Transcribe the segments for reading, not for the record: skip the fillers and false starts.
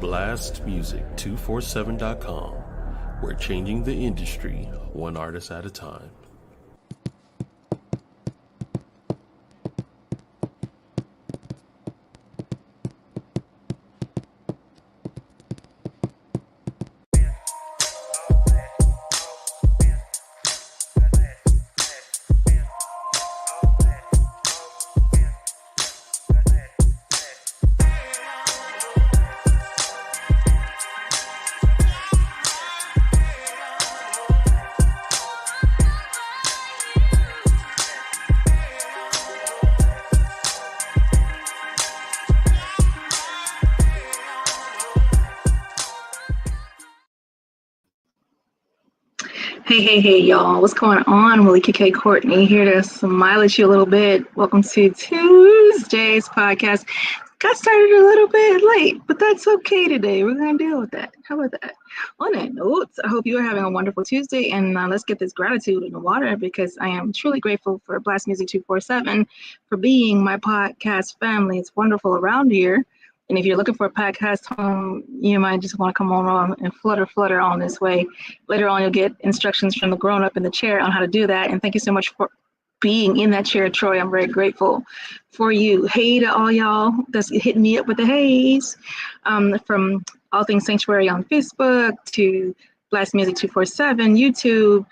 BLASTMUSIC247.com. We're changing the industry one artist at a time. Hey, y'all. What's going on? Melikia K, Courtney here to smile at you a little bit. Welcome to Tuesday's podcast. Got started a little bit late, but that's okay today. We're going to deal with that. How about that? On that note, I hope you are having a wonderful Tuesday, and let's get this gratitude in the water because I am truly grateful for BLASTMUSIC247 for being my podcast family. It's wonderful around here. And if you're looking for a podcast home, you might just want to come on and flutter on this way. Later on, you'll get instructions from the grown-up in the chair on how to do that. And thank you so much for being in that chair, Troy. I'm very grateful for you. Hey to all y'all that's hitting me up with the haze, from All Things Sanctuary on Facebook to BLASTMUSIC247 YouTube.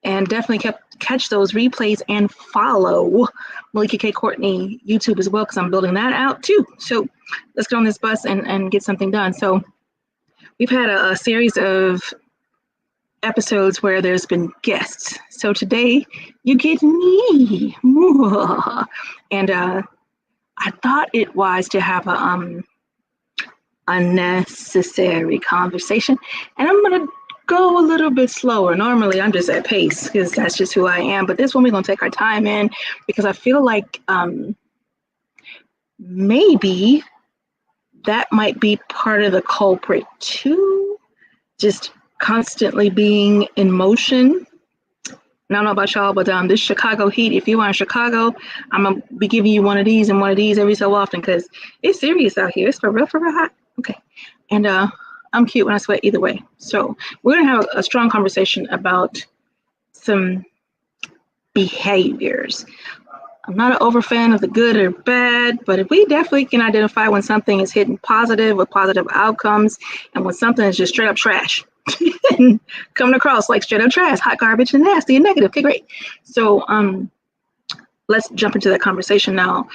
And definitely catch those replays and follow Melikia K, Courtney YouTube as well, because I'm building that out too. So let's get on this bus and get something done. So we've had a series of episodes where there's been guests. So today you get me. And I thought it wise to have a unnecessary conversation. And I'm going to go a little bit slower. Normally I'm just at pace because that's just who I am. But this one we're going to take our time in because I feel like maybe that might be part of the culprit too. Just constantly being in motion. And I don't know about y'all, but this Chicago heat, if you are in Chicago, I'm going to be giving you one of these and one of these every so often because it's serious out here. It's for real hot. Okay. And I'm cute when I sweat either way. So we're going to have a strong conversation about some behaviors. I'm not an over fan of the good or bad, but if we definitely can identify when something is hitting positive with positive outcomes and when something is just straight up trash and coming across like straight up trash, hot garbage and nasty and negative. Okay, great. So let's jump into that conversation now.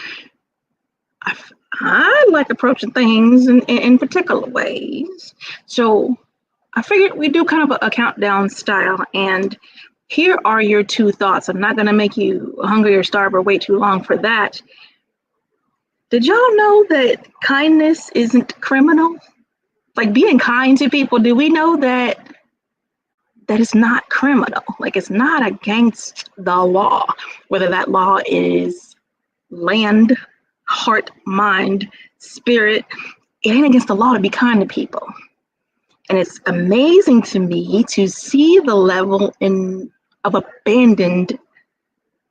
I like approaching things in particular ways. So I figured we do kind of a countdown style. And here are your two thoughts. I'm not going to make you hungry or starve or wait too long for that. Did y'all know that kindness isn't criminal? Like being kind to people, do we know that it's not criminal? Like it's not against the law, whether that law is land, heart, mind, spirit. It ain't against the law to be kind to people. And it's amazing to me to see the level of abandoned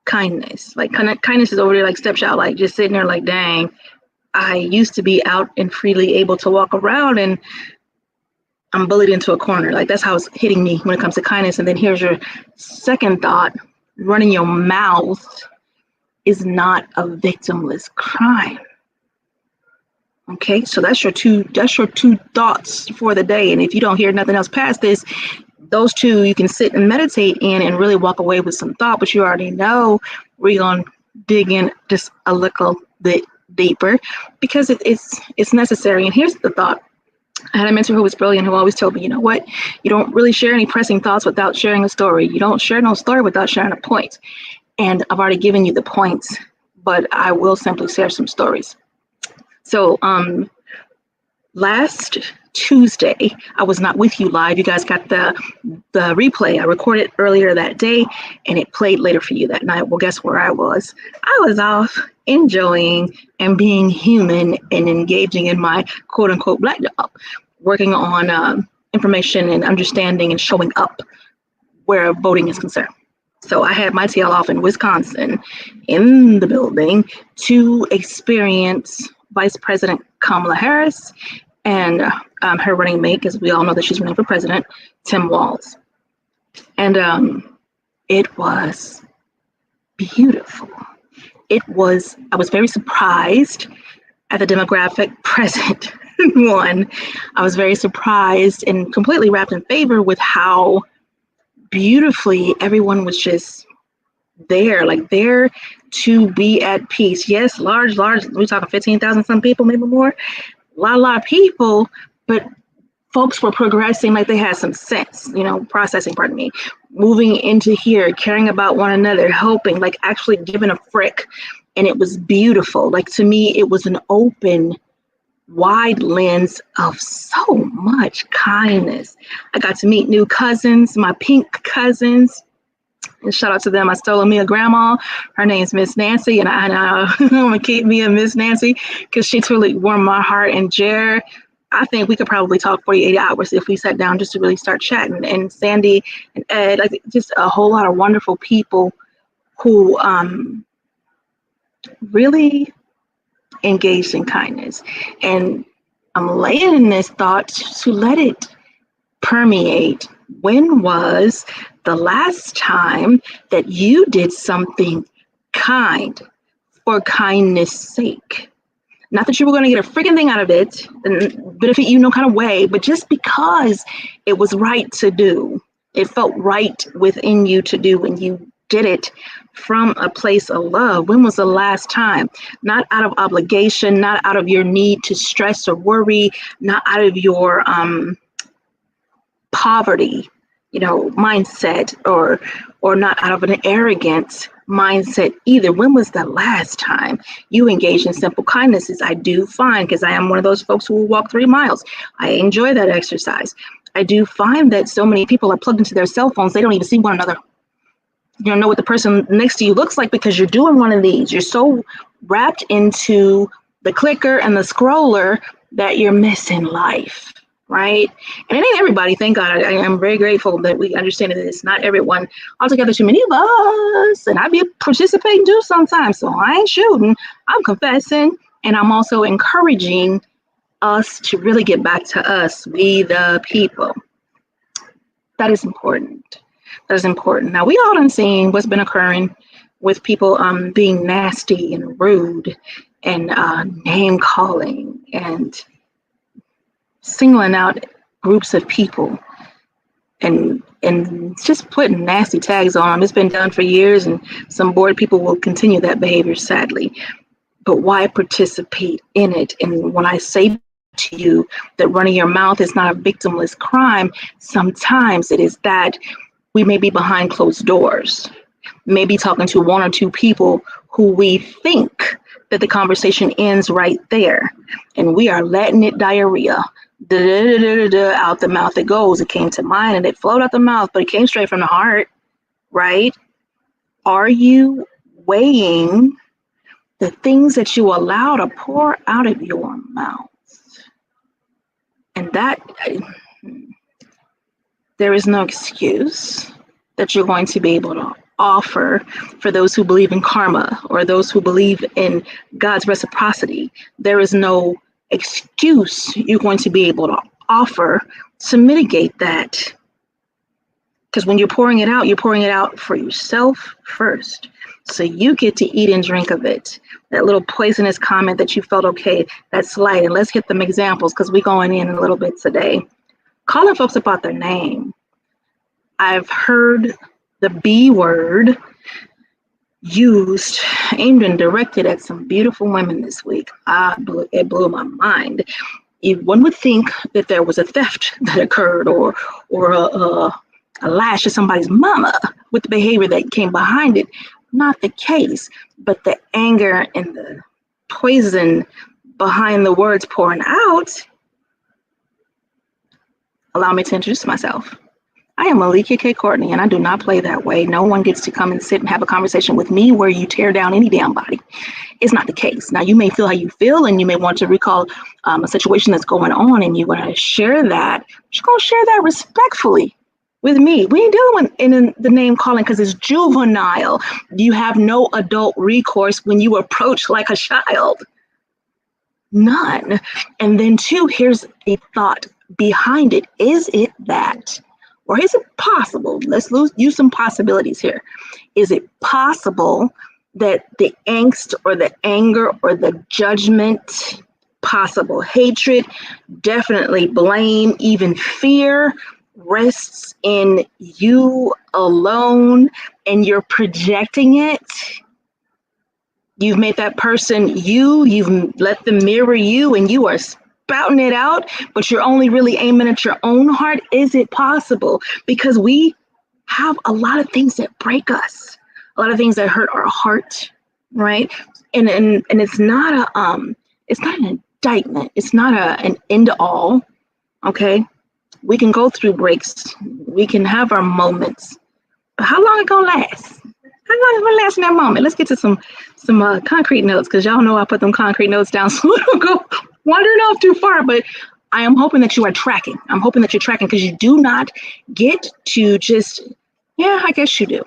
kindness. Like kindness is over there like stepchild, like just sitting there like, dang, I used to be out and freely able to walk around and I'm bullied into a corner. Like that's how it's hitting me when it comes to kindness. And then here's your second thought. Running your mouth is not a victimless crime. Okay, so that's your two thoughts for the day. And if you don't hear nothing else past this, those two you can sit and meditate in and really walk away with some thought, but you already know we're gonna dig in just a little bit deeper because it's necessary. And here's the thought. I had a mentor who was brilliant who always told me, you know what, you don't really share any pressing thoughts without sharing a story. You don't share no story without sharing a point. And I've already given you the points, but I will simply share some stories. So last Tuesday, I was not with you live. You guys got the replay. I recorded earlier that day and it played later for you that night. Well, guess where I was? I was off enjoying and being human and engaging in my quote unquote black job, working on information and understanding and showing up where voting is concerned. So I had my tail off in Wisconsin in the building to experience Vice President Kamala Harris. And her running mate, because we all know that she's running for president, Tim Walz. And it was beautiful. I was very surprised at the demographic present. One, I was very surprised and completely wrapped in favor with how beautifully everyone was just there, like there to be at peace. Yes, large, we're talking 15,000 some people, maybe more. A lot of people, but folks were progressing like they had some sense, processing, pardon me, moving into here, caring about one another, helping, like actually giving a frick. And it was beautiful. Like, to me, it was an open, wide lens of so much kindness. I got to meet new cousins, my pink cousins, and shout out to them. I stole me a grandma. Her name's Miss Nancy, and I'm gonna keep me a Miss Nancy because she truly warmed my heart. And Jer, I think we could probably talk 48 hours if we sat down just to really start chatting. And Sandy and Ed, like just a whole lot of wonderful people who really engaged in kindness. And I'm laying in this thought to let it permeate. When was the last time that you did something kind for kindness' sake? Not that you were going to get a freaking thing out of it, benefit you no kind of way, but just because it was right to do. It felt right within you to do, and you did it from a place of love. When was the last time? Not out of obligation, not out of your need to stress or worry, not out of your poverty, mindset, or not out of an arrogant mindset either. When was the last time you engaged in simple kindnesses? I do find, because I am one of those folks who will walk 3 miles. I enjoy that exercise. I do find that so many people are plugged into their cell phones, they don't even see one another. You don't know what the person next to you looks like because you're doing one of these. You're so wrapped into the clicker and the scroller that you're missing life, right? And it ain't everybody, thank God. I am very grateful that we understand that it's not everyone. Altogether, too many of us, and I be participating too sometimes. So I ain't shooting, I'm confessing, and I'm also encouraging us to really get back to us, we the people. That is important. That is important. Now, we all done seen what's been occurring with people being nasty and rude and name calling and singling out groups of people and just putting nasty tags on them. It's been done for years, and some bored people will continue that behavior, sadly. But why participate in it? And when I say to you that running your mouth is not a victimless crime, sometimes it is that we may be behind closed doors, maybe talking to 1 or 2 people who we think that the conversation ends right there, and we are letting it diarrhea out the mouth it goes. It came to mind and it flowed out the mouth, but it came straight from the heart, right? Are you weighing the things that you allow to pour out of your mouth? And that there is no excuse that you're going to be able to offer for those who believe in karma or those who believe in God's reciprocity. There is no excuse you're going to be able to offer to mitigate that. Because when you're pouring it out for yourself first. So you get to eat and drink of it. That little poisonous comment that you felt, okay, that's light. And let's get them examples because we're going in a little bit today. Calling folks about their name. I've heard the B word used, aimed and directed at some beautiful women this week. It blew my mind. One would think that there was a theft that occurred or a lash to somebody's mama with the behavior that came behind it. Not the case, but the anger and the poison behind the words pouring out. Allow me to introduce myself. I am Melikia K, Courtney, and I do not play that way. No one gets to come and sit and have a conversation with me where you tear down any damn body. It's not the case. Now, you may feel how you feel, and you may want to recall a situation that's going on, and you want to share that. You're going to share that respectfully with me. We ain't dealing in the name calling because it's juvenile. You have no adult recourse when you approach like a child. None. And then two, here's a thought behind it. Is it that, or is it possible? Let's use some possibilities here. Is it possible that the angst or the anger or the judgment, possible hatred, definitely blame, even fear, rests in you alone, and you're projecting it? You've made that person you, you've let them mirror you, and you are spouting it out, but you're only really aiming at your own heart. Is it possible? Because we have a lot of things that break us, a lot of things that hurt our heart, right? And it's not an indictment. It's not an end all. Okay, we can go through breaks. We can have our moments, but how long it gonna last? How long it gonna last in that moment? Let's get to some concrete notes, because y'all know I put them concrete notes down so we don't go wandering off too far. But I am hoping that you are tracking. I'm hoping that you're tracking, because you do not get to just, yeah, I guess you do.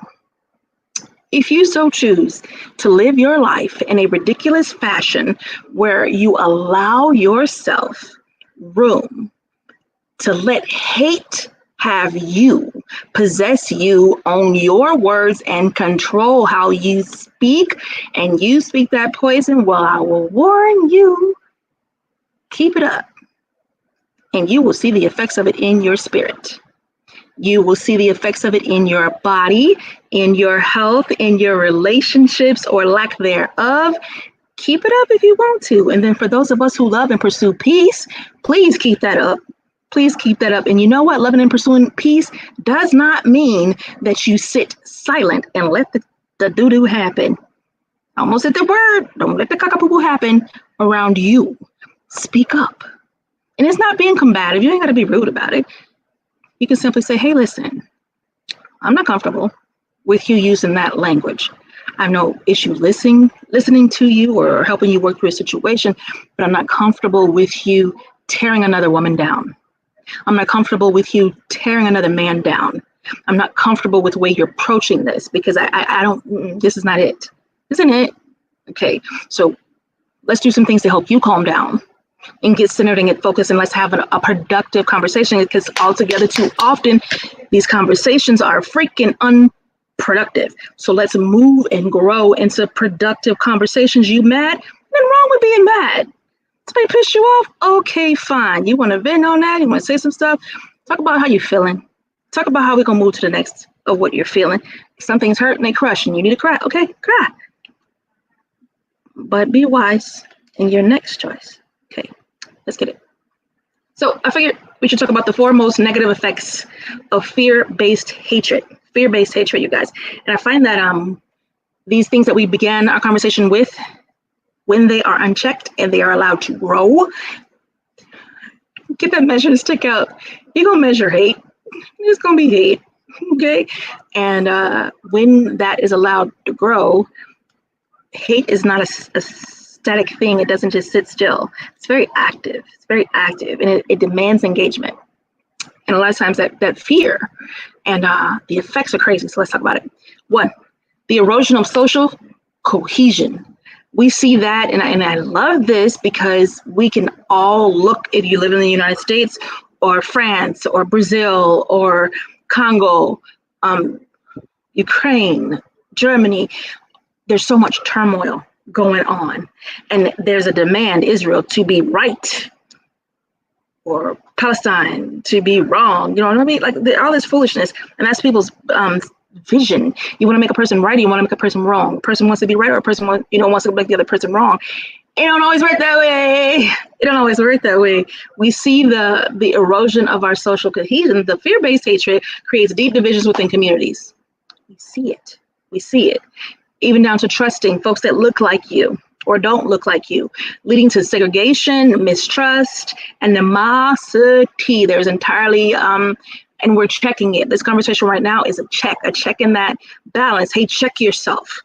If you so choose to live your life in a ridiculous fashion where you allow yourself room to let hate have you, possess you, own your words, and control how you speak, and you speak that poison, well, I will warn you, keep it up, and you will see the effects of it in your spirit. You will see the effects of it in your body, in your health, in your relationships or lack thereof. Keep it up if you want to. And then for those of us who love and pursue peace, please keep that up. Please keep that up. And you know what? Loving and pursuing peace does not mean that you sit silent and let the doo-doo happen. Almost at the word. Don't let the cockapoo happen around you. Speak up. And it's not being combative. You ain't got to be rude about it. You can simply say, hey, listen, I'm not comfortable with you using that language. I have no issue listening to you or helping you work through a situation, but I'm not comfortable with you tearing another woman down. I'm not comfortable with you tearing another man down. I'm not comfortable with the way you're approaching this, because I don't, this is not it. Isn't it? Okay, so let's do some things to help you calm down and get centered and get focused, and let's have a productive conversation, because altogether too often these conversations are freaking unproductive. So let's move and grow into productive conversations. You mad? Nothing wrong with being mad. Somebody pissed you off? Okay, fine. You want to vent on that? You want to say some stuff? Talk about how you're feeling. Talk about how we're going to move to the next of what you're feeling. Something's hurt and they crush and you need to cry. Okay, cry. But be wise in your next choice. Okay, let's get it. So I figured we should talk about the 4 most negative effects of fear-based hatred. Fear-based hatred, you guys. And I find that these things that we began our conversation with, when they are unchecked and they are allowed to grow, get that measuring stick out. You're going to measure hate. It's going to be hate. Okay. And when that is allowed to grow, hate is not a static thing. It doesn't just sit still. It's very active. It's very active, and it demands engagement. And a lot of times that fear and the effects are crazy. So let's talk about it. 1, the erosion of social cohesion. We see that, and I love this, because we can all look, if you live in the United States or France or Brazil or Congo, Ukraine, Germany, there's so much turmoil going on. And there's a demand, Israel to be right, or Palestine to be wrong. You know what I mean? Like all this foolishness, and that's people's vision. You want to make a person right, or you want to make a person wrong. A person wants to be right, or a person wants to make the other person wrong. It don't always work that way. It don't always work that way. We see the erosion of our social cohesion. The fear-based hatred creates deep divisions within communities. We see it. We see it. Even down to trusting folks that look like you or don't look like you, leading to segregation, mistrust, animosity. There's entirely and we're checking it. This conversation right now is a check in that balance. Hey, check yourself.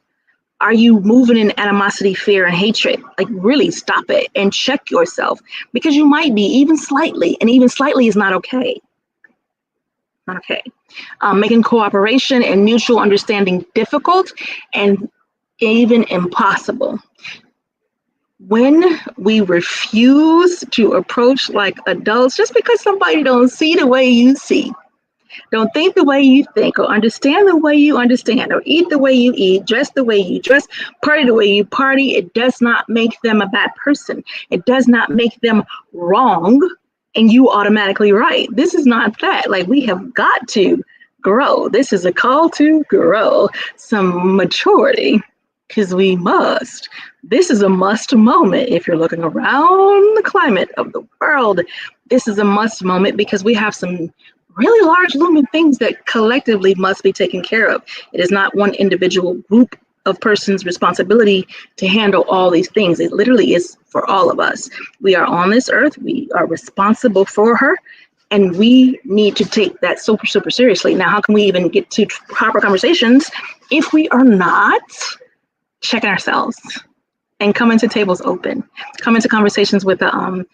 Are you moving in animosity, fear, and hatred? Like, really stop it and check yourself, because you might be even slightly, and even slightly is not okay. Not okay. Making cooperation and mutual understanding difficult and even impossible. When we refuse to approach like adults just because somebody don't see the way you see, don't think the way you think, or understand the way you understand, or eat the way you eat, dress the way you dress, party the way you party, it does not make them a bad person. It does not make them wrong and you automatically right. This is not that. Like, we have got to grow. This is a call to grow some maturity, because we must. This is a must moment. If you're looking around the climate of the world, this is a must moment, because we have some really large looming things that collectively must be taken care of. It is not one individual group of persons' responsibility to handle all these things. It literally is for all of us. We are on this earth. We are responsible for her. And we need to take that super, super seriously. Now, how can we even get to proper conversations if we are not checking ourselves and coming to tables open, coming to conversations with a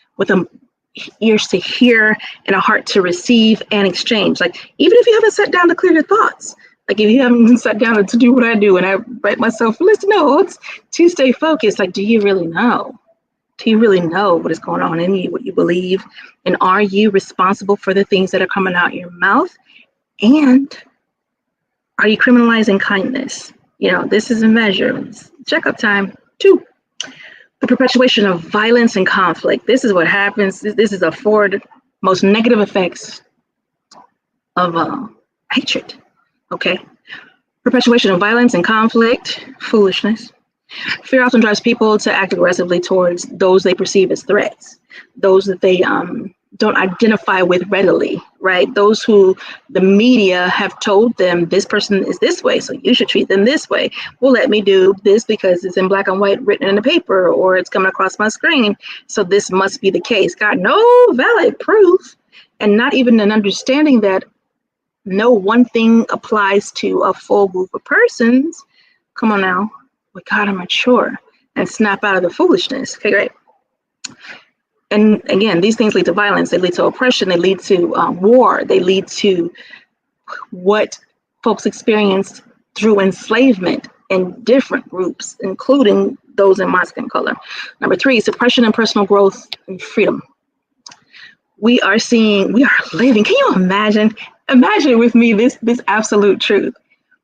ears to hear and a heart to receive and exchange? Like, even if you haven't sat down to clear your thoughts, like if you haven't sat down to do what I do and I write myself list notes to stay focused, like, do you really know? Do you really know what is going on in you, what you believe? And are you responsible for the things that are coming out your mouth? And are you criminalizing kindness? You know, this is a measure. It's checkup time. 2, the perpetuation of violence and conflict. This is what happens. This is the 4 most negative effects of hatred. Okay. Perpetuation of violence and conflict, foolishness. Fear often drives people to act aggressively towards those they perceive as threats, those that they don't identify with readily, right? Those who the media have told them this person is this way, so you should treat them this way. Well, let me do this because it's in black and white written in the paper, or it's coming across my screen, so this must be the case. Got no valid proof, and not even an understanding that no one thing applies to a full group of persons. Come on now, we gotta mature and snap out of the foolishness. Okay, great. And again, these things lead to violence, they lead to oppression, they lead to war, they lead to what folks experienced through enslavement in different groups, including those in my skin color. Number 3, suppression and personal growth and freedom. We are living, can you imagine with me this absolute truth?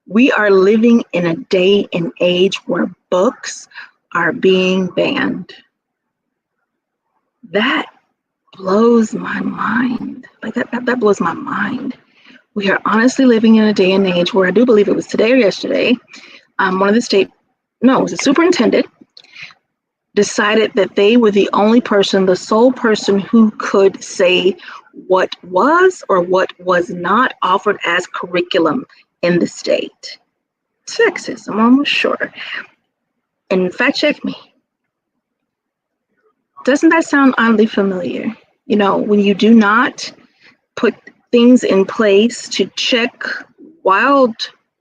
We are living in a day and age where books are being banned. That blows my mind. Like that blows my mind. We are honestly living in a day and age where, I do believe it was today or yesterday, the superintendent decided that they were the sole person who could say what was or what was not offered as curriculum in the state. Texas, I'm almost sure. And fact check me. Doesn't that sound oddly familiar? You know, when you do not put things in place to check wild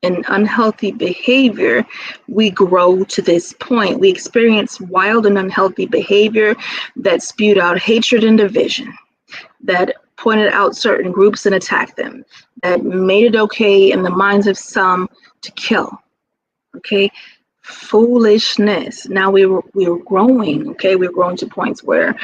and unhealthy behavior, we grow to this point. We experience wild and unhealthy behavior that spewed out hatred and division, that pointed out certain groups and attacked them, that made it okay in the minds of some to kill. Okay, foolishness. Now we're growing. Okay, we're growing to points where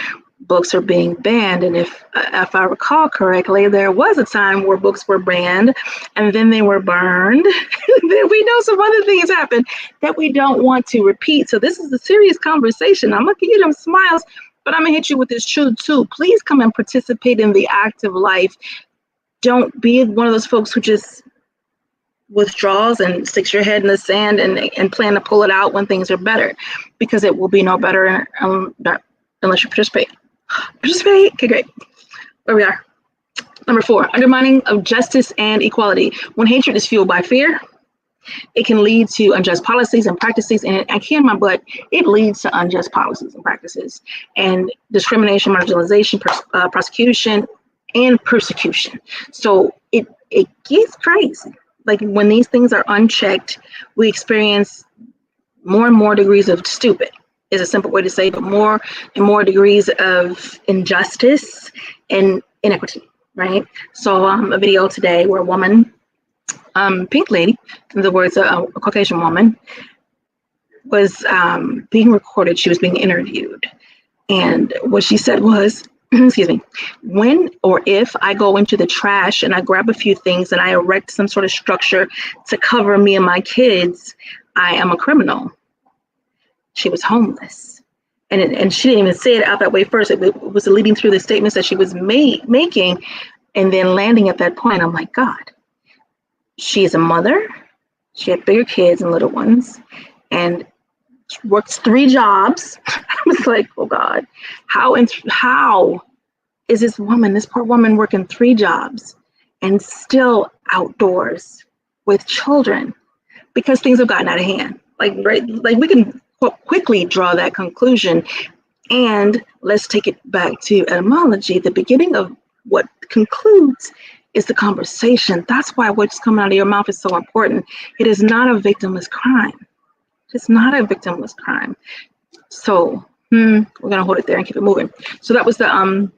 books are being banned, and if I recall correctly, there was a time where books were banned and then they were burned. Then we know some other things happened that we don't want to repeat. So this is a serious conversation. I'm gonna give you them smiles, but I'm gonna hit you with this truth too. Please come and participate in the active life. Don't be one of those folks who just withdraws and sticks your head in the sand and plan to pull it out when things are better, because it will be no better unless you participate. Okay, great. Where we are. Number 4, undermining of justice and equality. When hatred is fueled by fear, it can lead to unjust policies and practices, and I can my butt, it leads to unjust policies and practices, and discrimination, marginalization, prosecution, and persecution. So it gets crazy. Like, when these things are unchecked, we experience more and more degrees of stupid, is a simple way to say, but more and more degrees of injustice and inequity, right? So a video today where a woman, pink lady, in the words of a Caucasian woman, was being recorded. She was being interviewed. And what she said was, excuse me, when or if I go into the trash and I grab a few things and I erect some sort of structure to cover me and my kids, I am a criminal. She was homeless. And she didn't even say it out that way first. It was leading through the statements that she was making and then landing at that point. I'm like, God, she is a mother. She had bigger kids and little ones. And works 3 jobs. I was like, oh God, how is this poor woman working 3 jobs and still outdoors with children? Because things have gotten out of hand. Like we can quickly draw that conclusion. And let's take it back to etymology. The beginning of what concludes is the conversation. That's why what's coming out of your mouth is so important. It is not a victimless crime. It's not a victimless crime. So we're gonna hold it there and keep it moving. So that was that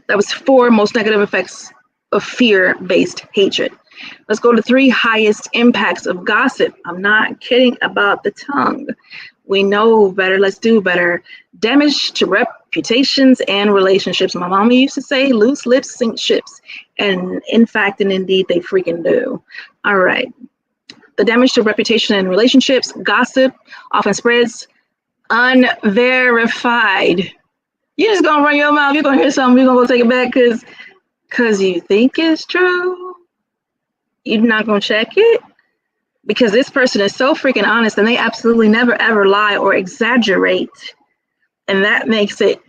was 4 most negative effects of fear-based hatred. Let's go to 3 highest impacts of gossip. I'm not kidding about the tongue. We know better, let's do better. Damage to reputations and relationships. My mama used to say, loose lips sink ships. And in fact, and indeed, they freaking do. All right. The damage to reputation and relationships. Gossip often spreads unverified. You're just gonna run your mouth. You're gonna hear something. You're gonna go take it back because you think it's true. You're not gonna check it because this person is so freaking honest and they absolutely never ever lie or exaggerate, and that makes it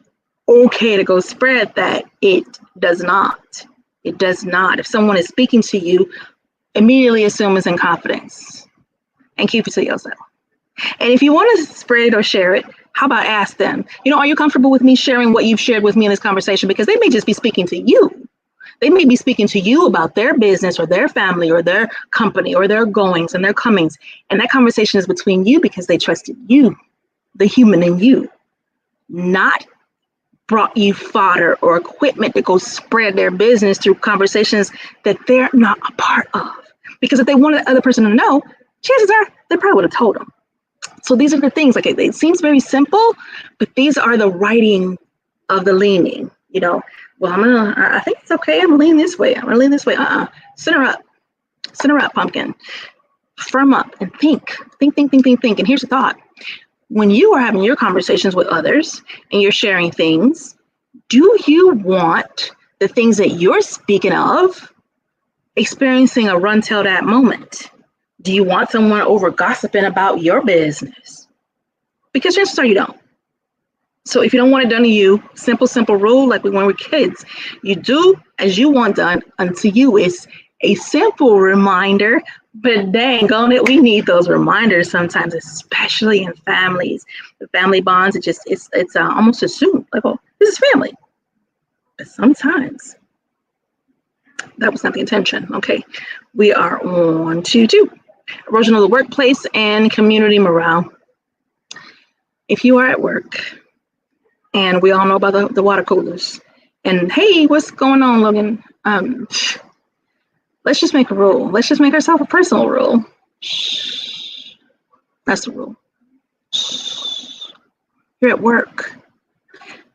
okay to go spread that. It does not. It does not. If someone is speaking to you, immediately assume it's in confidence and keep it to yourself. And if you want to spread it or share it, how about ask them, are you comfortable with me sharing what you've shared with me in this conversation? Because they may just be speaking to you. They may be speaking to you about their business or their family or their company or their goings and their comings. And that conversation is between you because they trusted you, the human in you, not brought you fodder or equipment to go spread their business through conversations that they're not a part of. Because if they wanted the other person to know, chances are they probably would have told them. So these are the things, like it seems very simple, but these are the writing of the leaning, well, I think it's okay. I'm gonna lean this way. I'm gonna lean this way. Center up, pumpkin. Firm up and think. And here's the thought. When you are having your conversations with others and you're sharing things, do you want the things that you're speaking of experiencing a run till that moment? Do you want someone over gossiping about your business? Because chances are you don't. So if you don't want it done to you, simple rule, like when we were kids, you do as you want done unto you. It's a simple reminder, but dang on it, we need those reminders sometimes, especially in families. The family bonds, it's almost assumed, like, oh, this is family. But sometimes that was not the intention. Okay, we are on to 2. Erosion of the workplace and community morale. If you are at work, and we all know about the water coolers, and hey, what's going on, Logan? Let's just make a rule. Let's just make ourselves a personal rule. Shh. That's the rule. Shh. You're at work.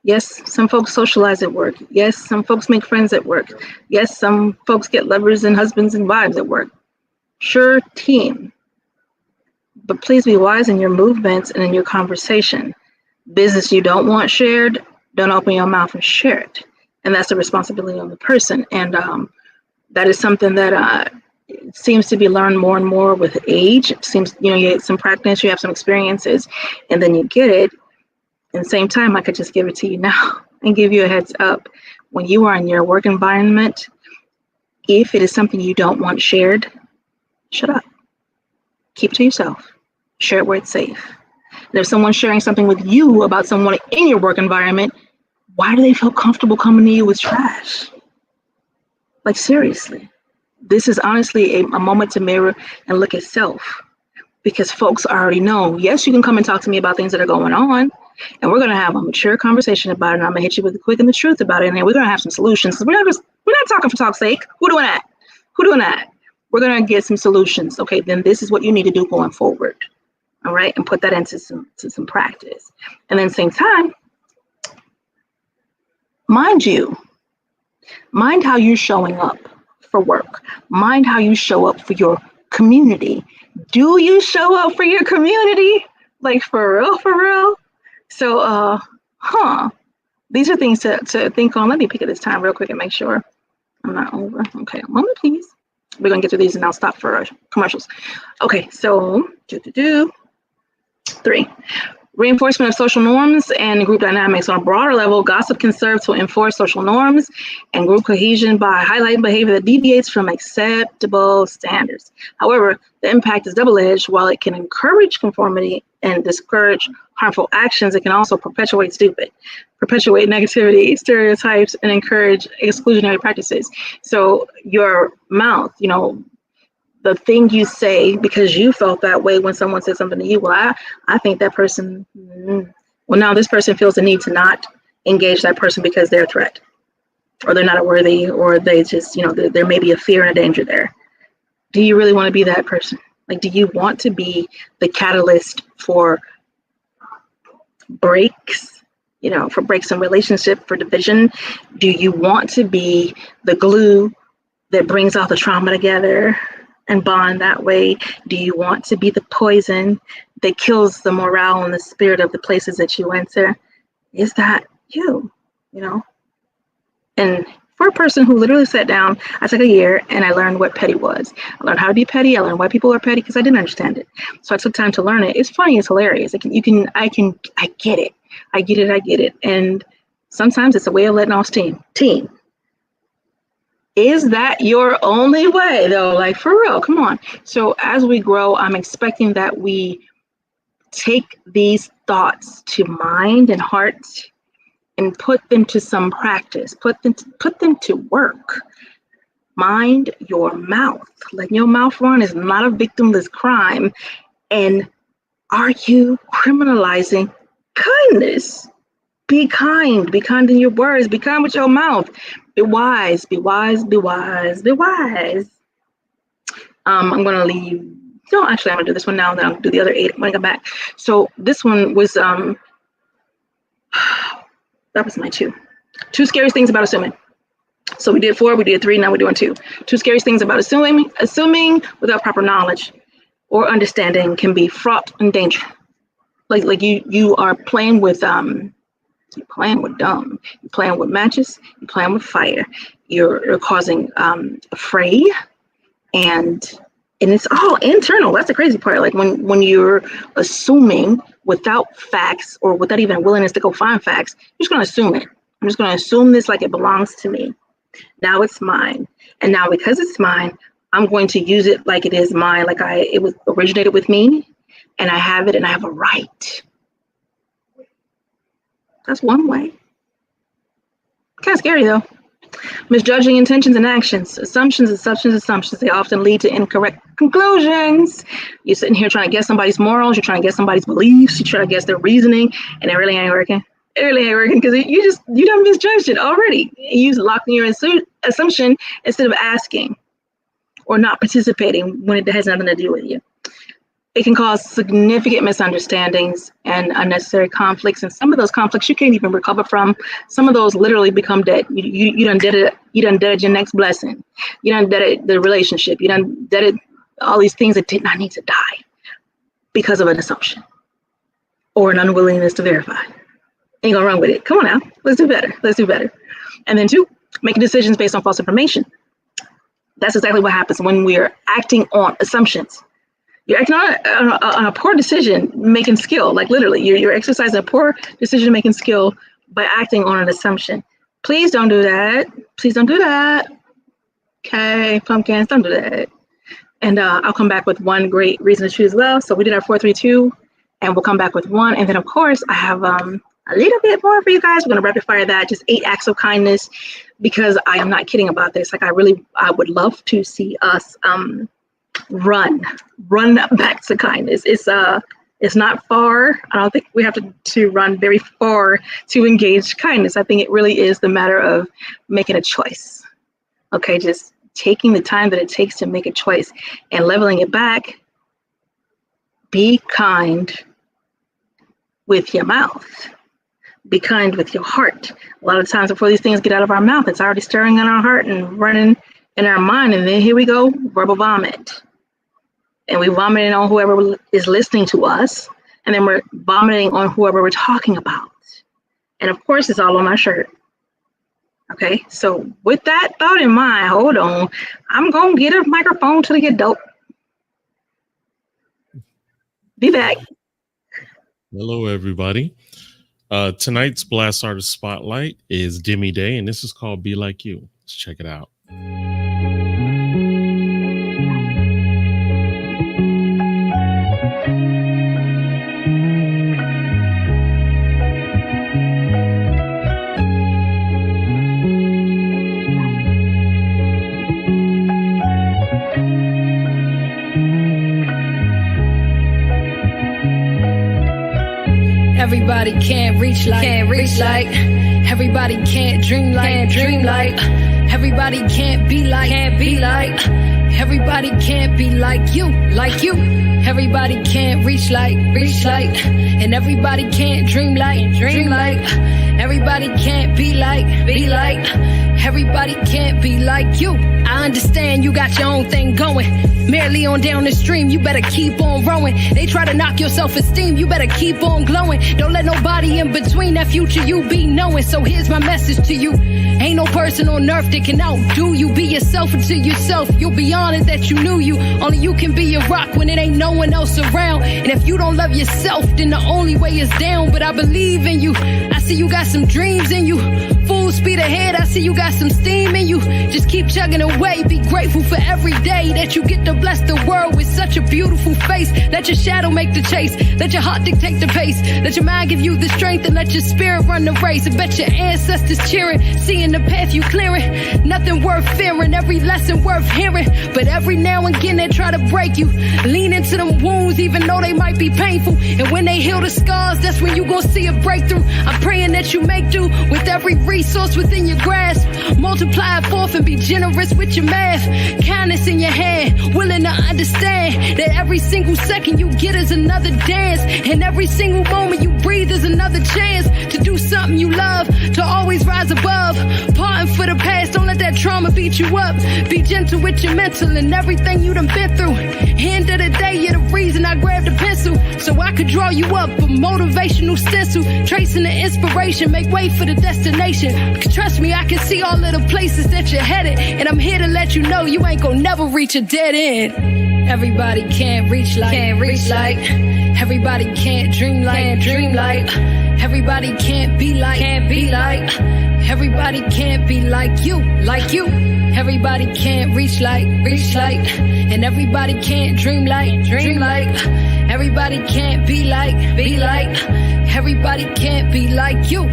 Yes, some folks socialize at work. Yes, some folks make friends at work. Yes, some folks get lovers and husbands and wives at work. Sure, team. But please be wise in your movements and in your conversation. Business you don't want shared, don't open your mouth and share it. And that's the responsibility of the person. And that is something that seems to be learned more and more with age. It seems, you get some practice, you have some experiences, and then you get it. At the same time, I could just give it to you now and give you a heads up. When you are in your work environment, if it is something you don't want shared, shut up. Keep it to yourself. Share it where it's safe. And if someone's sharing something with you about someone in your work environment, why do they feel comfortable coming to you with trash? Like, seriously, this is honestly a moment to mirror and look at self, because folks already know, yes, you can come and talk to me about things that are going on, and we're going to have a mature conversation about it, and I'm going to hit you with the quick and the truth about it, and then we're going to have some solutions. We're not talking for talk's sake. Who doing that? We're going to get some solutions. Okay, then this is what you need to do going forward. all right, and put that into some practice. And then same time, mind how you're showing up for work. Mind how you show up for your community. Do you show up for your community? Like for real, for real? So, these are things to think on. Let me pick at this time real quick and make sure I'm not over. Okay, a moment, please. We're gonna get through these and I'll stop for commercials. Okay, so 3. Reinforcement of social norms and group dynamics. On a broader level, gossip can serve to enforce social norms and group cohesion by highlighting behavior that deviates from acceptable standards. However, the impact is double-edged. While it can encourage conformity and discourage harmful actions, it can also perpetuate negativity, stereotypes, and encourage exclusionary practices. So your mouth, the thing you say because you felt that way when someone said something to you, well, I think that person, now this person feels the need to not engage that person because they're a threat, or they're not worthy, or they just, there may be a fear and a danger there. Do you really want to be that person? Like, do you want to be the catalyst for breaks, for breaks in relationship, for division? Do you want to be the glue that brings all the trauma together and bond that way? Do you want to be the poison that kills the morale and the spirit of the places that you enter? Is that you? And for a person who literally sat down, I took a year and I learned what petty was. I learned how to be petty. I learned why people are petty because I didn't understand it. So I took time to learn it. It's funny. It's hilarious. I get it. And sometimes it's a way of letting off steam. Is that your only way though? Like, for real, come on. So as we grow, I'm expecting that we take these thoughts to mind and heart and put them to some practice, put them to work. Mind your mouth. Letting your mouth run is not a victimless crime. And are you criminalizing kindness? Be kind in your words, be kind with your mouth. Be wise. I'm gonna leave. No, actually I'm gonna do this one now, then I'll do the other 8 when I come back. So this one was that was my 2 scariest things about assuming. So we did 4, we did 3, now we're doing 2. 2 scariest things about assuming without proper knowledge or understanding can be fraught and dangerous. Like you are playing with you're playing with dumb. You're playing with matches. You're playing with fire. You're causing a fray, and it's all internal. That's the crazy part. Like when you're assuming without facts or without even a willingness to go find facts, you're just gonna assume it. I'm just gonna assume this like it belongs to me. Now it's mine, and now because it's mine, I'm going to use it like it is mine. Like it was originated with me, and I have it, and I have a right. That's one way. Kind of scary though. Misjudging intentions and actions. Assumptions. They often lead to incorrect conclusions. You're sitting here trying to guess somebody's morals. You're trying to guess somebody's beliefs. You're trying to guess their reasoning, and it really ain't working. Because you done misjudged it already. You locked in your assumption instead of asking or not participating when it has nothing to do with you. It can cause significant misunderstandings and unnecessary conflicts. And some of those conflicts you can't even recover from. Some of those literally become dead. You done did it. You done dead your next blessing. You done dead the relationship. You done dead all these things that did not need to die because of an assumption or an unwillingness to verify. Ain't gonna run with it. Come on now. Let's do better. And then 2, making decisions based on false information. That's exactly what happens when we're acting on assumptions. You're acting on a poor decision-making skill. Like literally, you're exercising a poor decision-making skill by acting on an assumption. Please don't do that. Okay, pumpkins, don't do that. And I'll come back with one great reason to choose as well. So we did our 4, 3, 2, and we'll come back with 1. And then of course, I have a little bit more for you guys. We're gonna rapid fire that, just 8 acts of kindness, because I am not kidding about this. Like I would love to see us run back to kindness. It's not far. I don't think we have to run very far to engage kindness. I think it really is the matter of making a choice. Okay, just taking the time that it takes to make a choice and leveling it back be kind with your mouth. Be kind with your heart. A lot of times before these things get out of our mouth, it's already stirring in our heart and running in our mind. And then here we go, verbal vomit. And we vomiting on whoever is listening to us. And then we're vomiting on whoever we're talking about. And of course, it's all on my shirt. Okay, so with that thought in mind, hold on. I'm going to get a microphone till they get dope. Be back. Hello, everybody. Tonight's Blast Artist Spotlight is Demi Day, and this is called Be Like You. Let's check it out. Everybody can't reach like, everybody can't dream like, everybody can't be like, everybody can't be like you, everybody can't reach like, and everybody can't dream like, everybody can't be like, everybody can't be like you. I understand you got your own thing going. Merely on down the stream, you better keep on rowing. They try to knock your self-esteem, you better keep on glowing. Don't let nobody in between that future you be knowing. So here's my message to you. Ain't no person on earth that can outdo you. Be yourself until yourself. You'll be honored that you knew you. Only you can be your rock when it ain't no one else around. And if you don't love yourself, then the only way is down. But I believe in you. I see you got some dreams in you. Full speed ahead, I see you got some steam in you. Just keep chugging away. Be grateful for every day that you get to bless the world with such a beautiful face. Let your shadow make the chase. Let your heart dictate the pace. Let your mind give you the strength and let your spirit run the race. I bet your ancestors cheering, seeing the path you clearing. Nothing worth fearing, every lesson worth hearing. But every now and again they try to break you. Lean into them wounds even though they might be painful. And when they heal the scars, that's when you gon' see a breakthrough. I'm praying that you make do with every resource within your grasp. Multiply it forth and be generous with your math. Kindness in your hand, willing to understand that every single second you get is another dance. And every single moment you breathe is another chance to do something you love, to always rise above. Parting for the past, don't let that trauma beat you up. Be gentle with your mental and everything you done been through. End of the day, you're the reason I grabbed a pencil, so I could draw you up a motivational stencil. Tracing the inspiration, make way for the destination. Cause trust me, I can see all of the places that you're headed. And I'm here to let you know you ain't gonna never reach a dead end. Everybody can't reach like, everybody can't dream like, everybody can't be like, everybody can't be like you, everybody can't reach like, and everybody can't dream like, everybody can't be like, everybody can't be like you.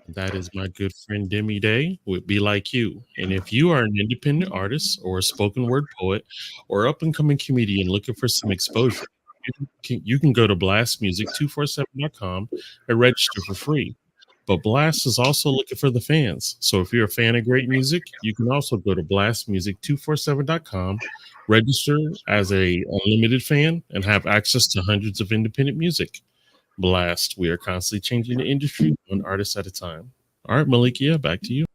That is my good friend Demi Day with Be Like You. And if you are an independent artist or a spoken word poet or up and coming comedian looking for some exposure, you can go to BLASTMUSIC247.com and register for free. But Blast is also looking for the fans. So if you're a fan of great music, you can also go to BLASTMUSIC247.com, register as a unlimited fan, and have access to hundreds of independent music. Blast. We are constantly changing the industry one artist at a time. All right, Melikia, back to you.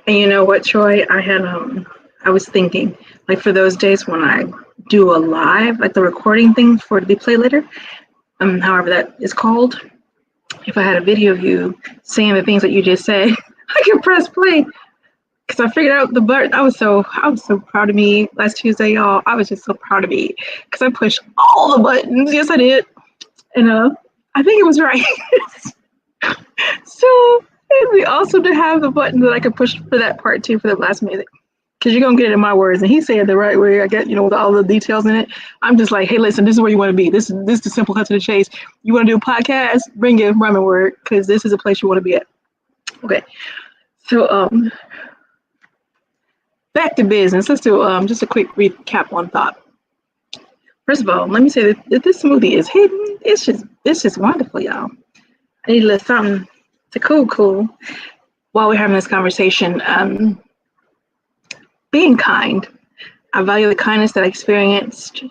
And you know what, Troy? I was thinking, like for those days when I do a live, like the recording thing for to be played later, however that is called. If I had a video of you saying the things that you just said, I could press play. Because I figured out the button. I was so proud of me last Tuesday, y'all. I was just so proud of me because I pushed all the buttons. Yes, I did. And I think it was right. So it'd be awesome to have the button that I could push for that part too, for the last music. Because you're going to get it in my words. And he said it the right way. I get, with all the details in it. I'm just like, hey, listen, this is where you want to be. This is the simple cut to the chase. You want to do a podcast? Bring your rhyming word, because this is a place you want to be at. Okay. So back to business. Let's do just a quick recap on thought. First of all, let me say that this smoothie is hidden. It's just wonderful, y'all. I need a little something to cool. while we're having this conversation, being kind. I value the kindness that I experienced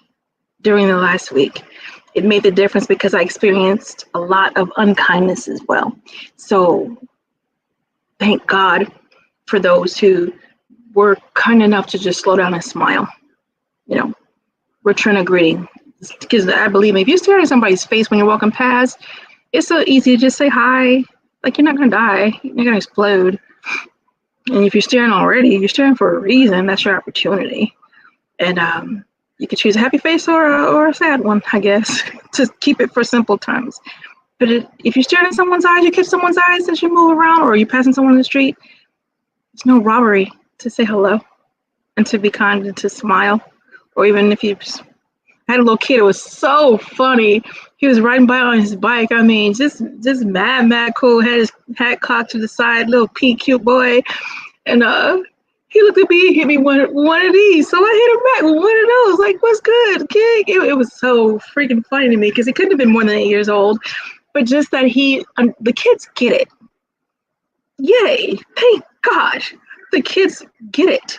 during the last week. It made the difference because I experienced a lot of unkindness as well. So thank God for those who were kind enough to just slow down and smile. Return a greeting. Because I believe if you're staring at somebody's face when you're walking past, it's so easy to just say hi. Like, you're not going to die. You're not going to explode. And if you're staring already, you're staring for a reason. That's your opportunity. And you could choose a happy face or a sad one, I guess, to keep it for simple terms. But if you're staring at someone's eyes, you catch someone's eyes as you move around, or you're passing someone in the street, it's no robbery to say hello and to be kind and to smile. Or even if you had a little kid, it was so funny. He was riding by on his bike. I mean, just mad cool. Had his hat cocked to the side, little pink cute boy, and he looked at me and hit me one of these. So I hit him back with one of those. Like, what's good, kid? It was so freaking funny to me because he couldn't have been more than 8 years old, but just that the kids get it. Yay! Thank God, the kids get it.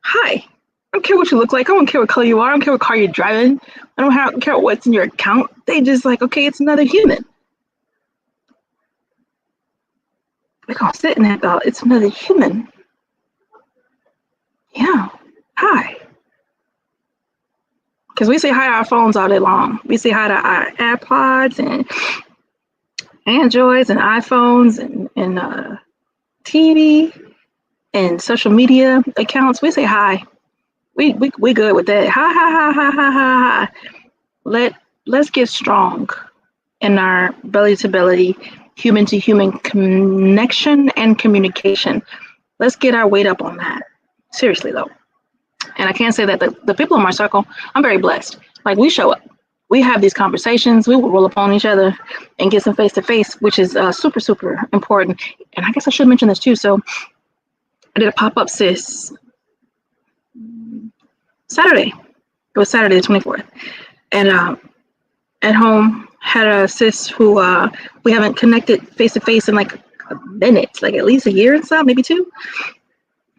Hi. I don't care what you look like. I don't care what color you are. I don't care what car you're driving. I don't care what's in your account. They just like, okay, it's another human. We're going to sit in that thought. It's another human. Yeah. Hi. Because we say hi to our phones all day long. We say hi to our AirPods and Androids and iPhones and TV and social media accounts. We say hi. We good with that. Hi. Let's get strong in our belly to belly, human to human connection and communication. Let's get our weight up on that. Seriously though. And I can't say that the people in my circle, I'm very blessed. Like, we show up. We have these conversations. We will roll up on each other and get some face to face, which is super, super important. And I guess I should mention this too. So I did a pop-up sis Saturday. It was Saturday the 24th. And at home, had a sis who we haven't connected face to face in like a minute, like at least a year and so, maybe 2.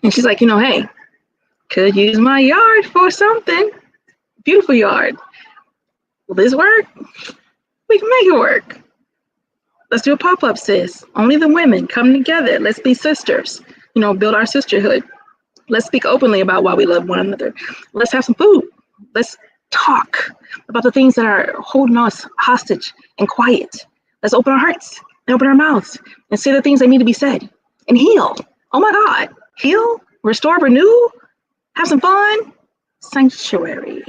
And she's like, hey, could use my yard for something. Beautiful yard. Will this work? We can make it work. Let's do a pop-up, sis. Only the women come together. Let's be sisters. Build our sisterhood. Let's speak openly about why we love one another. Let's have some food. Let's talk about the things that are holding us hostage and quiet. Let's open our hearts and open our mouths and say the things that need to be said and heal. Oh my God. Heal, restore, renew, have some fun. Sanctuary.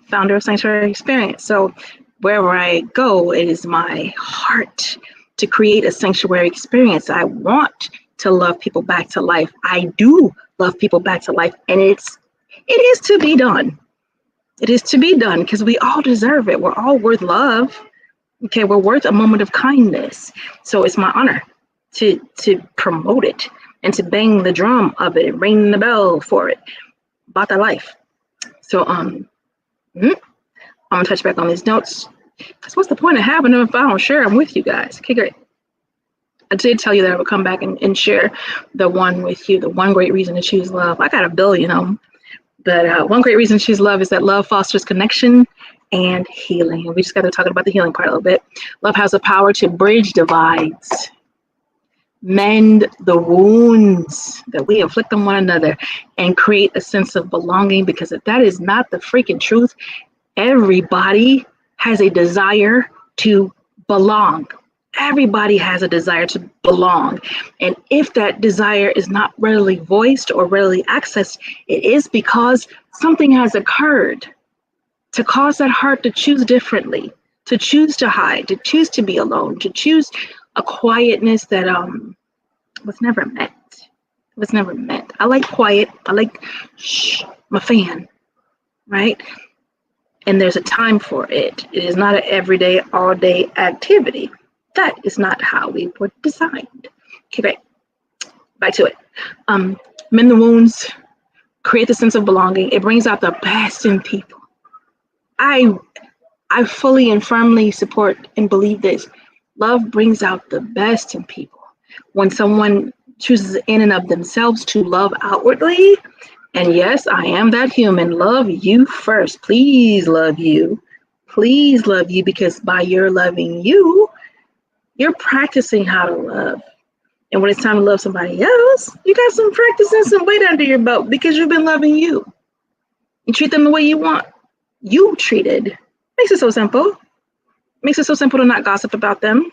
Founder of Sanctuary Experience. So wherever I go, it is my heart to create a sanctuary experience. I want to love people back to life. I do love people back to life, and it is to be done. It is to be done because we all deserve it. We're all worth love. Okay, we're worth a moment of kindness. So it's my honor to promote it and to bang the drum of it and ring the bell for it about that life. So I'm gonna touch back on these notes. Because what's the point of having them if I don't share them with you guys? Okay, great. I did tell you that I would come back and share the one with you, the one great reason to choose love. I got a billion of them. But one great reason to choose love is that love fosters connection and healing. And we just got to talk about the healing part a little bit. Love has the power to bridge divides, mend the wounds that we inflict on one another, and create a sense of belonging. Because if that is not the freaking truth, everybody has a desire to belong. Everybody has a desire to belong. And if that desire is not readily voiced or readily accessed, it is because something has occurred to cause that heart to choose differently, to choose to hide, to choose to be alone, to choose a quietness that was never meant. It was never meant. I like quiet. I like I'm a fan, right? And there's a time for it. It is not an everyday, all-day activity. That is not how we were designed. Okay, great. Back to it. Mend the wounds, create the sense of belonging. It brings out the best in people. I fully and firmly support and believe this. Love brings out the best in people. When someone chooses in and of themselves to love outwardly, and yes, I am that human, love you first. Please love you. Please love you, because by your loving you, you're practicing how to love. And when it's time to love somebody else, you got some practice and some weight under your belt because you've been loving you. You treat them the way you want you treated. Makes it so simple. Makes it so simple to not gossip about them,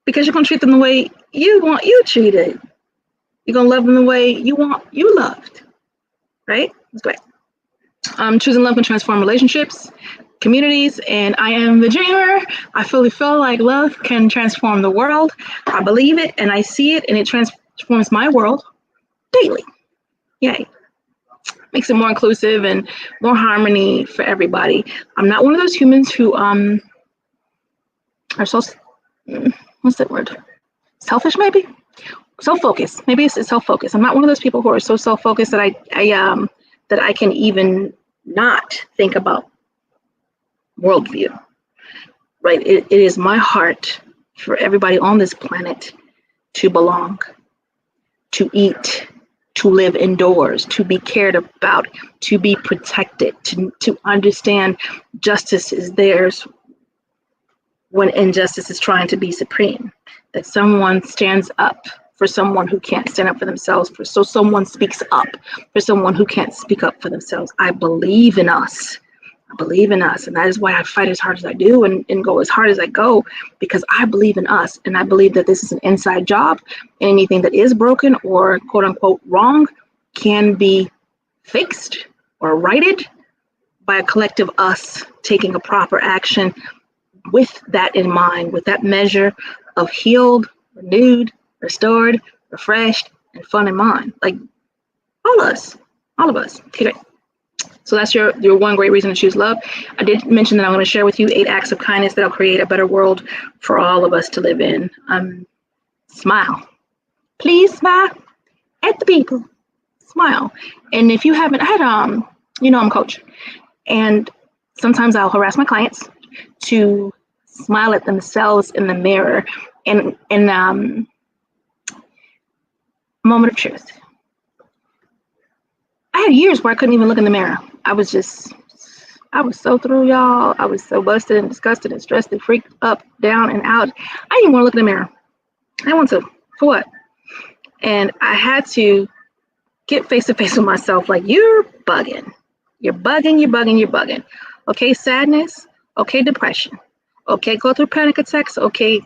because you're going to treat them the way you want you treated. You're going to love them the way you want you loved. Right? It's great. Choosing love can transform relationships, communities, and I am the dreamer. I fully feel like love can transform the world. I believe it and I see it, and it transforms my world daily. Yay. Makes it more inclusive and more harmony for everybody. I'm not one of those humans who are so, what's that word? Selfish, maybe? Self-focused. Maybe it's self-focused. I'm not one of those people who are so self-focused that I can even not think about worldview. Right? It is my heart for everybody on this planet to belong, to eat, to live indoors, to be cared about, to be protected, to understand justice is theirs when injustice is trying to be supreme. That someone stands up for someone who can't stand up for themselves, so someone speaks up for someone who can't speak up for themselves. I believe in us. I believe in us. And that is why I fight as hard as I do and go as hard as I go, because I believe in us. And I believe that this is an inside job. And anything that is broken or quote unquote wrong can be fixed or righted by a collective us taking a proper action with that in mind, with that measure of healed, renewed, restored, refreshed, and fun in mind. Like all of us. Okay, great. So that's your one great reason to choose love. I did mention that I'm going to share with you 8 acts of kindness that'll create a better world for all of us to live in. Smile. Please smile at the people. Smile. And if you haven't had, I'm a coach, and sometimes I'll harass my clients to smile at themselves in the mirror. And moment of truth. I had years where I couldn't even look in the mirror. I was so through, y'all. I was so busted and disgusted and stressed and freaked up, down and out. I didn't even want to look in the mirror. I didn't want to. For what? And I had to get face to face with myself like, you're bugging. You're bugging. Okay, sadness. Okay, depression. Okay, go through panic attacks. Okay,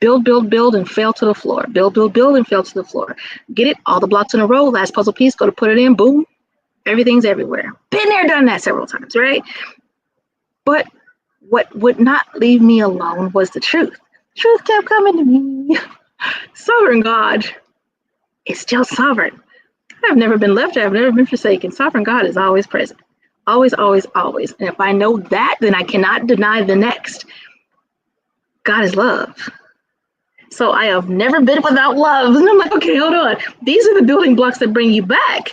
build and fail to the floor. Build and fail to the floor. Get it, all the blocks in a row, last puzzle piece, go to put it in, boom. Everything's everywhere. Been there, done that several times, right? But what would not leave me alone was the truth. Truth kept coming to me. Sovereign God is still sovereign. I've never been left, I've never been forsaken. Sovereign God is always present. Always, always, always. And if I know that, then I cannot deny the next. God is love. So I have never been without love. And I'm like, okay, hold on. These are the building blocks that bring you back.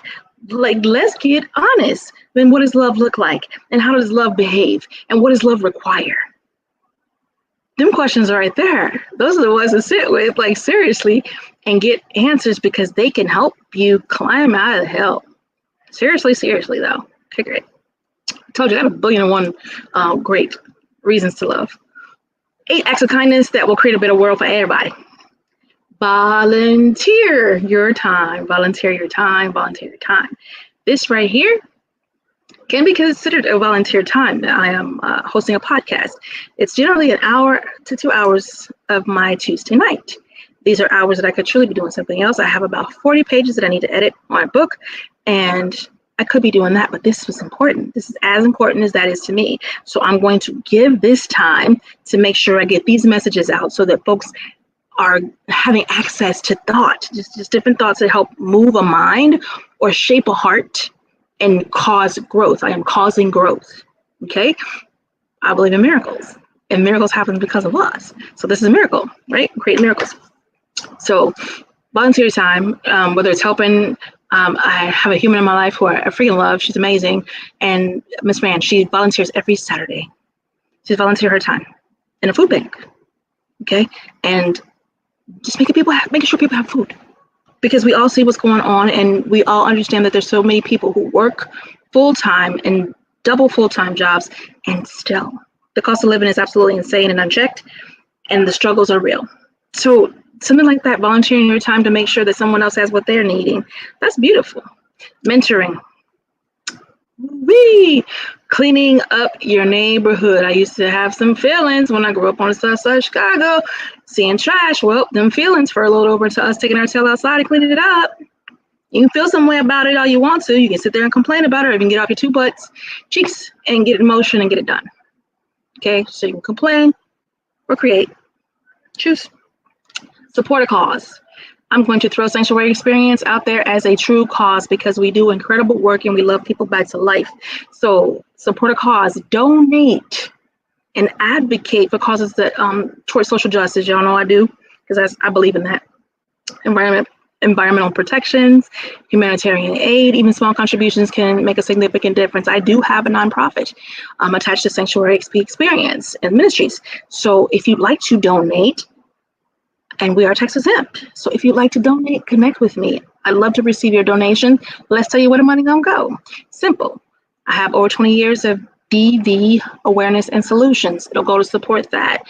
Like, let's get honest. Then what does love look like? And how does love behave? And what does love require? Them questions are right there. Those are the ones to sit with, like, seriously, and get answers, because they can help you climb out of hell. Seriously, though. Okay, great. I told you I got 1,000,001 great reasons to love. 8 acts of kindness that will create a better world for everybody. Volunteer your time. This right here can be considered a volunteer time. I am hosting a podcast. It's generally 1 hour to 2 hours of my Tuesday night. These are hours that I could truly be doing something else. I have about 40 pages that I need to edit on my book, and I could be doing that, but this was important. This is as important as that is to me. So I'm going to give this time to make sure I get these messages out so that folks are having access to thought, just different thoughts that help move a mind or shape a heart and cause growth. I am causing growth, okay? I believe in miracles, and miracles happen because of us. So this is a miracle, right? Create miracles. So volunteer time, whether it's helping, I have a human in my life who I freaking love. She's amazing. And Miss Rand, she volunteers every Saturday. She's volunteer her time in a food bank. Okay. And just making sure people have food, because we all see what's going on, and we all understand that there's so many people who work full-time and double full-time jobs, and still the cost of living is absolutely insane and unchecked, and the struggles are real. So something like that, volunteering your time to make sure that someone else has what they're needing, that's beautiful. Mentoring. Cleaning up your neighborhood. I used to have some feelings when I grew up on the south side of Chicago, seeing trash. Well, them feelings furloughed over to us taking our tail outside and cleaning it up. You can feel some way about it all you want to. You can sit there and complain about it, or you can get off your two butts, cheeks, and get in motion and get it done. Okay, so you can complain or create. Choose. Support a cause. I'm going to throw Sanctuary Experience out there as a true cause, because we do incredible work and we love people back to life. So support a cause, donate, and advocate for causes that towards social justice. Y'all know I do, because I believe in that. Environmental protections, humanitarian aid, even small contributions can make a significant difference. I do have a nonprofit attached to Sanctuary XP Experience and Ministries. So if you'd like to donate, and we are tax exempt, so if you'd like to donate, connect with me. I'd love to receive your donation. Let's tell you where the money gonna go. Simple. I have over 20 years of DV awareness and solutions. It'll go to support that.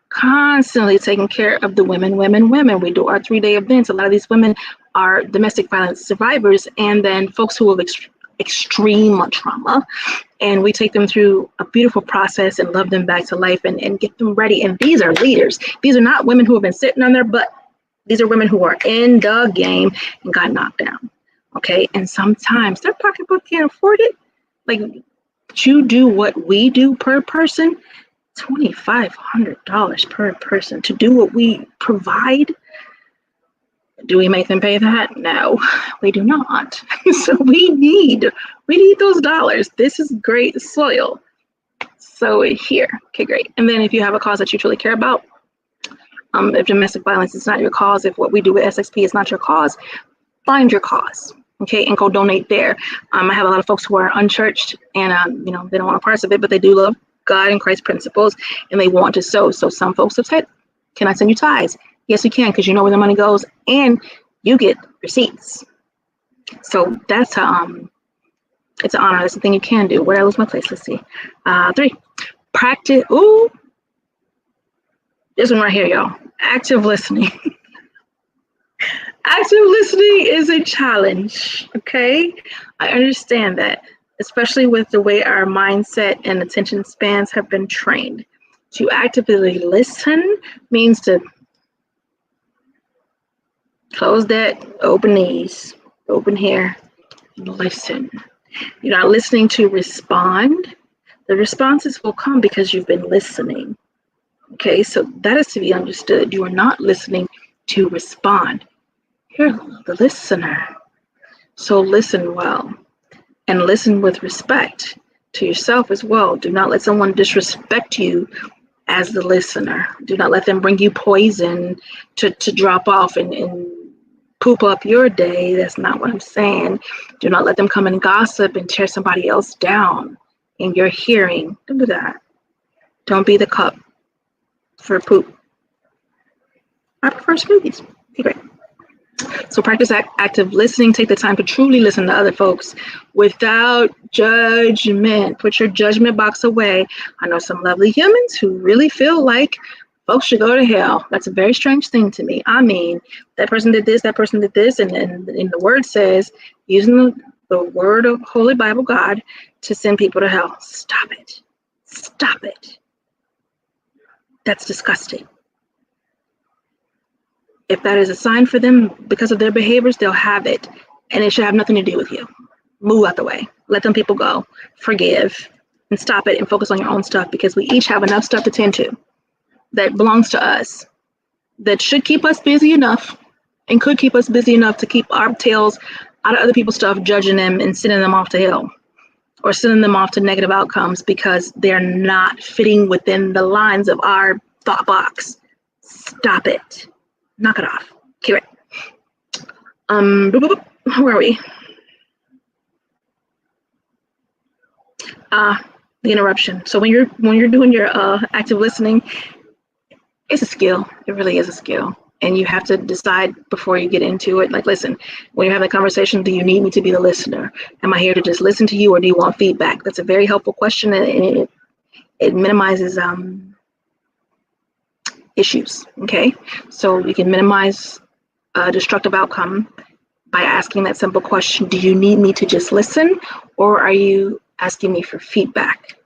Constantly taking care of the women. We do our 3-day events. A lot of these women are domestic violence survivors, and then folks who have extreme trauma, and we take them through a beautiful process and love them back to life and get them ready. And these are leaders. These are not women who have been sitting on their butt. These are women who are in the game and got knocked down. Okay, and sometimes their pocketbook can't afford it. Like, you do what we do per person, $2,500 per person to do what we provide. Do we make them pay that? No, we do not. So we need those dollars. This is great soil. So here, okay, great. And then if you have a cause that you truly care about, if domestic violence is not your cause, if what we do with SXP is not your cause, find your cause, okay, and go donate there. I have a lot of folks who are unchurched, and they don't want parts of it, but they do love God and Christ principles, and they want to sow. So some folks have said, "Can I send you tithes?" Yes, you can, because you know where the money goes, and you get receipts. So that's it's an honor. That's the thing you can do. Where I lose my place? Let's see. 3, practice. Ooh, this one right here, y'all. Active listening. Active listening is a challenge. Okay, I understand that, especially with the way our mindset and attention spans have been trained. To actively listen means to close that, open these, open here, and listen. You're not listening to respond. The responses will come because you've been listening. Okay, so that is to be understood. You are not listening to respond. You're the listener. So listen well, and listen with respect to yourself as well. Do not let someone disrespect you as the listener. Do not let them bring you poison to drop off and poop up your day. That's not what I'm saying. Do not let them come and gossip and tear somebody else down in your hearing. Don't do that. Don't be the cup for poop. I prefer smoothies. Okay, great. So practice active listening. Take the time to truly listen to other folks without judgment. Put your judgment box away. I know some lovely humans who really feel like folks should go to hell. That's a very strange thing to me. I mean, that person did this, that person did this, and the word says, using the word of Holy Bible God to send people to hell. Stop it. Stop it. That's disgusting. If that is a sign for them because of their behaviors, they'll have it, and it should have nothing to do with you. Move out the way. Let them people go. Forgive, and stop it, and focus on your own stuff, because we each have enough stuff to tend to that belongs to us, that should keep us busy enough and could keep us busy enough to keep our tails out of other people's stuff, judging them and sending them off to hell, or sending them off to negative outcomes because they're not fitting within the lines of our thought box. Stop it. Knock it off. Okay, right. Where are we? The interruption. So when you're doing your active listening, it's a skill. It really is a skill. And you have to decide before you get into it. Like, listen, when you're having a conversation, do you need me to be the listener? Am I here to just listen to you, or do you want feedback? That's a very helpful question, and it minimizes issues, okay? So you can minimize a destructive outcome by asking that simple question: do you need me to just listen, or are you asking me for feedback?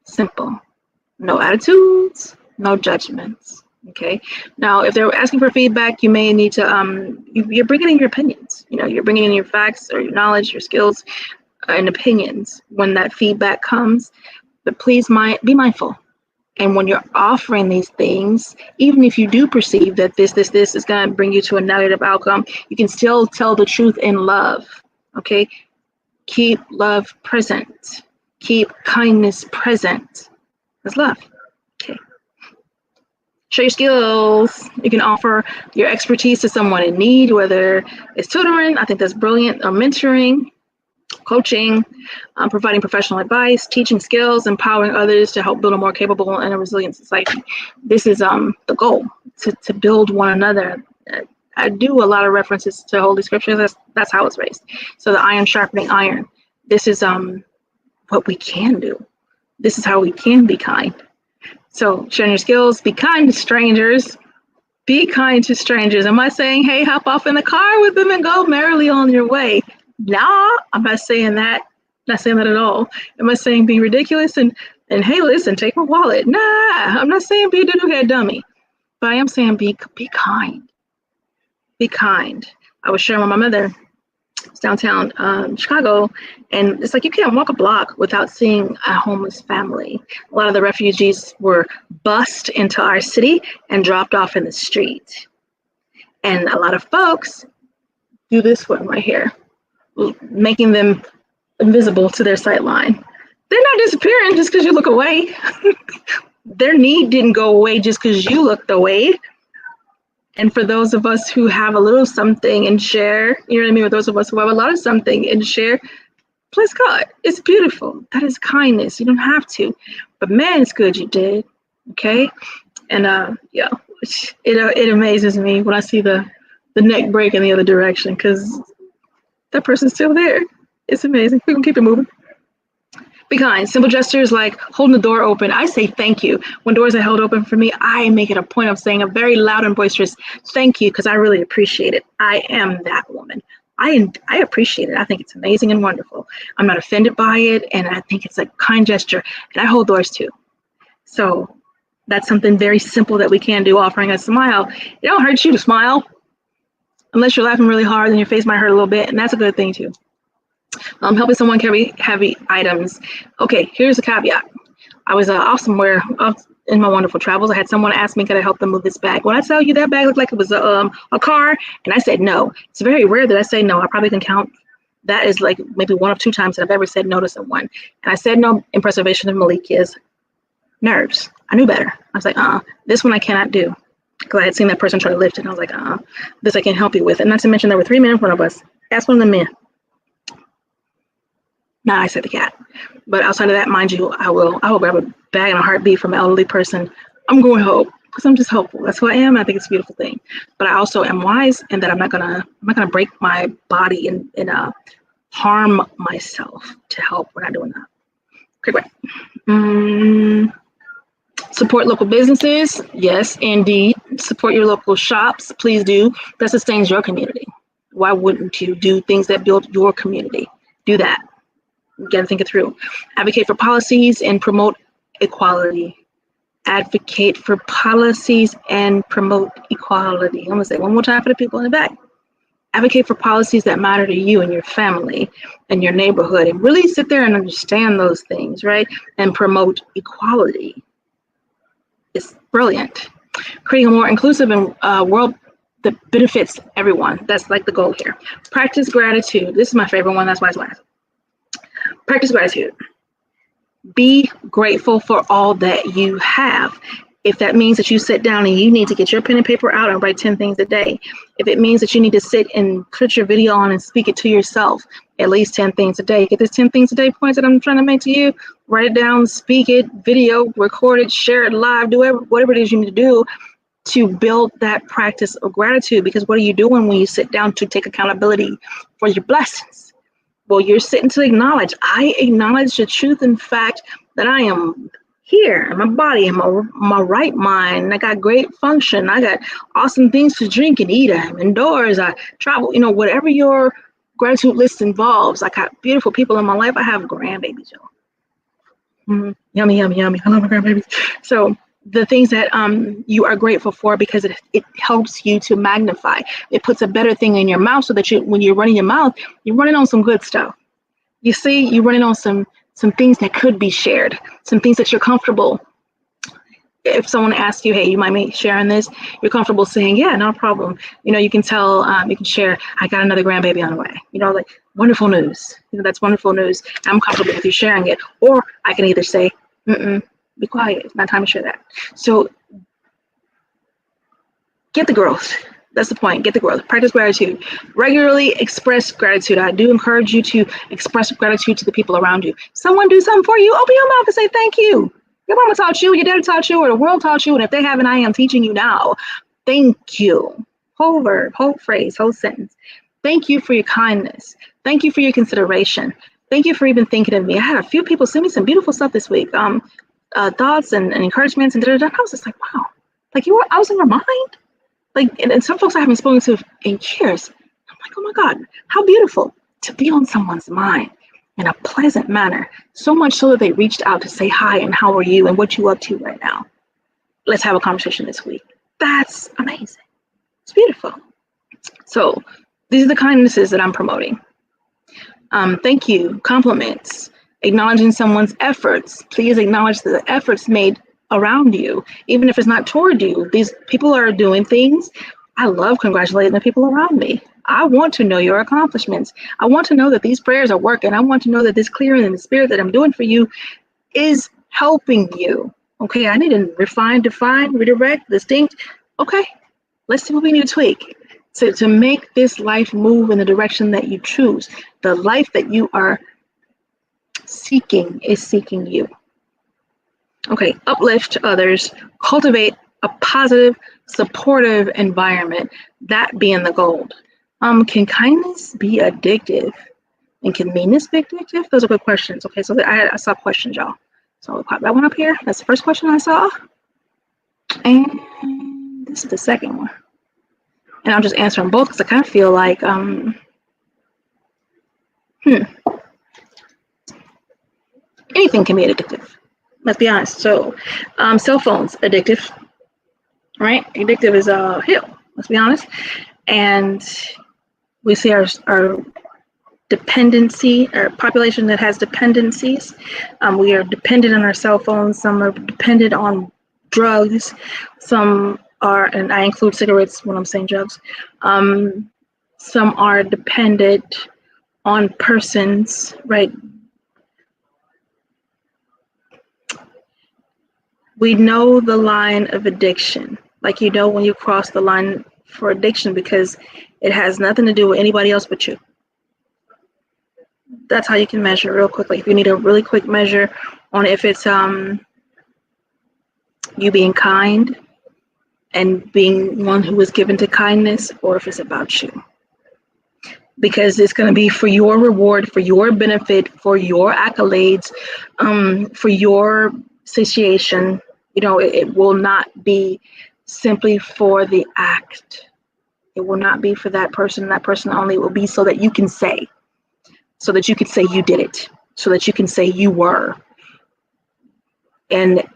Simple. No attitudes, no judgments. Okay. Now, if they're asking for feedback, you may need to, you're bringing in your opinions. You know, you're bringing in your facts or your knowledge, your skills, and opinions when that feedback comes. But please be mindful. And when you're offering these things, even if you do perceive that this is going to bring you to a negative outcome, you can still tell the truth in love. Okay. Keep love present. Keep kindness present. That's love. Okay. Show your skills. You can offer your expertise to someone in need, whether it's tutoring, I think that's brilliant, or mentoring, coaching, providing professional advice, teaching skills, empowering others to help build a more capable and a resilient society. This is the goal, to build one another. I do a lot of references to Holy Scriptures. That's how it's raised. So the iron sharpening iron. This is what we can do. This is how we can be kind. So sharing your skills, be kind to strangers. Be kind to strangers. Am I saying, hey, hop off in the car with them and go merrily on your way? Nah, I'm not saying that. Not saying that at all. Am I saying be ridiculous and hey, listen, take my wallet? Nah, I'm not saying be a doo-doo-head dummy. But I am saying be kind. Be kind. I was sharing with my mother. It's downtown Chicago, and it's like you can't walk a block without seeing a homeless family. A lot of the refugees were bussed into our city and dropped off in the street. And a lot of folks do this one right here, making them invisible to their sight line. They're not disappearing just because you look away. Their need didn't go away just because you looked away. And for those of us who have a little something and share, you know what I mean? With those of us who have a lot of something and share, bless God, it's beautiful. That is kindness. You don't have to. But man, it's good you did. Okay? And yeah, it amazes me when I see the neck break in the other direction, because that person's still there. It's amazing. We can keep it moving. Be kind. Simple gestures like holding the door open. I say thank you. When doors are held open for me, I make it a point of saying a very loud and boisterous thank you, because I really appreciate it. I am that woman. I appreciate it. I think it's amazing and wonderful. I'm not offended by it, and I think it's a kind gesture. And I hold doors too. So that's something very simple that we can do, offering a smile. It don't hurt you to smile. Unless you're laughing really hard, then your face might hurt a little bit, and that's a good thing too. Helping someone carry heavy items. Okay, here's a caveat. I was off somewhere in my wonderful travels. I had someone ask me, could I help them move this bag? When I tell you that bag looked like it was a car, and I said no. It's very rare that I say no. I probably can count. That is like maybe 1 or 2 times that I've ever said no to someone. And I said no in preservation of Melikia's nerves. I knew better. I was like, this one I cannot do. Because I had seen that person try to lift it, and I was like, this I can't help you with. And not to mention there were 3 men in front of us. Ask one of the men. Nah, I said the cat. But outside of that, mind you, I will grab a bag and a heartbeat from an elderly person. I'm going to help because I'm just helpful. That's who I am. I think it's a beautiful thing. But I also am wise in that I'm not gonna break my body and harm myself to help. We're not doing that. Okay, great. Support local businesses. Yes, indeed. Support your local shops. Please do. That sustains your community. Why wouldn't you do things that build your community? Do that. You got to think it through. Advocate for policies and promote equality. Advocate for policies and promote equality. I'm going to say it one more time for the people in the back. Advocate for policies that matter to you and your family and your neighborhood, and really sit there and understand those things, right? And promote equality. It's brilliant. Creating a more inclusive and world that benefits everyone. That's like the goal here. Practice gratitude. This is my favorite one. That's why it's last. Practice gratitude. Be grateful for all that you have. If that means that you sit down and you need to get your pen and paper out and write 10 things a day. If it means that you need to sit and put your video on and speak it to yourself at least 10 things a day. Get this 10 things a day points that I'm trying to make to you. Write it down, speak it, video, record it, share it live, do whatever it is you need to do to build that practice of gratitude. Because what are you doing when you sit down to take accountability for your blessings? Well, you're sitting to acknowledge. I acknowledge the truth and fact that I am here in my body, in my right mind. I got great function. I got awesome things to drink and eat. I'm indoors. I travel, whatever your gratitude list involves. I got beautiful people in my life. I have grandbabies, y'all. Yummy, yummy, yummy. I love my grandbabies. So the things that you are grateful for, because it helps you to magnify. It puts a better thing in your mouth so that when you're running your mouth, you're running on some good stuff. You see, you're running on some things that could be shared, some things that you're comfortable. If someone asks you, hey, you mind me sharing this? You're comfortable saying, yeah, no problem. You can tell, you can share, I got another grandbaby on the way. Like, wonderful news. That's wonderful news. I'm comfortable with you sharing it. Or I can either say, be quiet. It's not time to share that. So get the growth. That's the point. Get the growth. Practice gratitude. Regularly express gratitude. I do encourage you to express gratitude to the people around you. Someone do something for you, open your mouth and say thank you. Your mama taught you, your daddy taught you, or the world taught you, and if they haven't, I am teaching you now. Thank you. Whole verb, whole phrase, whole sentence. Thank you for your kindness. Thank you for your consideration. Thank you for even thinking of me. I had a few people send me some beautiful stuff this week. Thoughts and encouragements and I was just like, wow, like I was in your mind. Like, and some folks I haven't spoken to in years. I'm like, oh my God, how beautiful to be on someone's mind in a pleasant manner. So much so that they reached out to say hi and how are you and what you up to right now. Let's have a conversation this week. That's amazing. It's beautiful. So these are the kindnesses that I'm promoting. Thank you, compliments, acknowledging someone's efforts. Please acknowledge the efforts made around you, even if it's not toward you. These people are doing things. I love congratulating the people around me. I want to know your accomplishments. I want to know that these prayers are working. I want to know that this clearing in the spirit that I'm doing for you is helping you. Okay, I need to refine, define, redirect, distinct. Okay, let's see what we need to tweak to make this life move in the direction that you choose. The life that you are seeking is seeking you. Okay, uplift others, cultivate a positive, supportive environment, that being the goal. Can kindness be addictive? And can meanness be addictive? Those are good questions. Okay, so I saw questions, y'all. So I'll pop that one up here. That's the first question I saw. And this is the second one. And I'll just answer them both because I kind of feel like, anything can be addictive. Let's be honest. So cell phones, addictive, right? Addictive is a hill, let's be honest. And we see our dependency, our population that has dependencies. We are dependent on our cell phones. Some are dependent on drugs. Some are, and I include cigarettes when I'm saying drugs. Some are dependent on persons, right? We know the line of addiction, like when you cross the line for addiction, because it has nothing to do with anybody else but you. That's how you can measure real quickly. If you need a really quick measure on if it's you being kind and being one who is given to kindness, or if it's about you. Because it's going to be for your reward, for your benefit, for your accolades, for your satiation. It will not be simply for the act. It will not be for that person. That person only. It will be so that you can say, you did it, so that you can say you were. And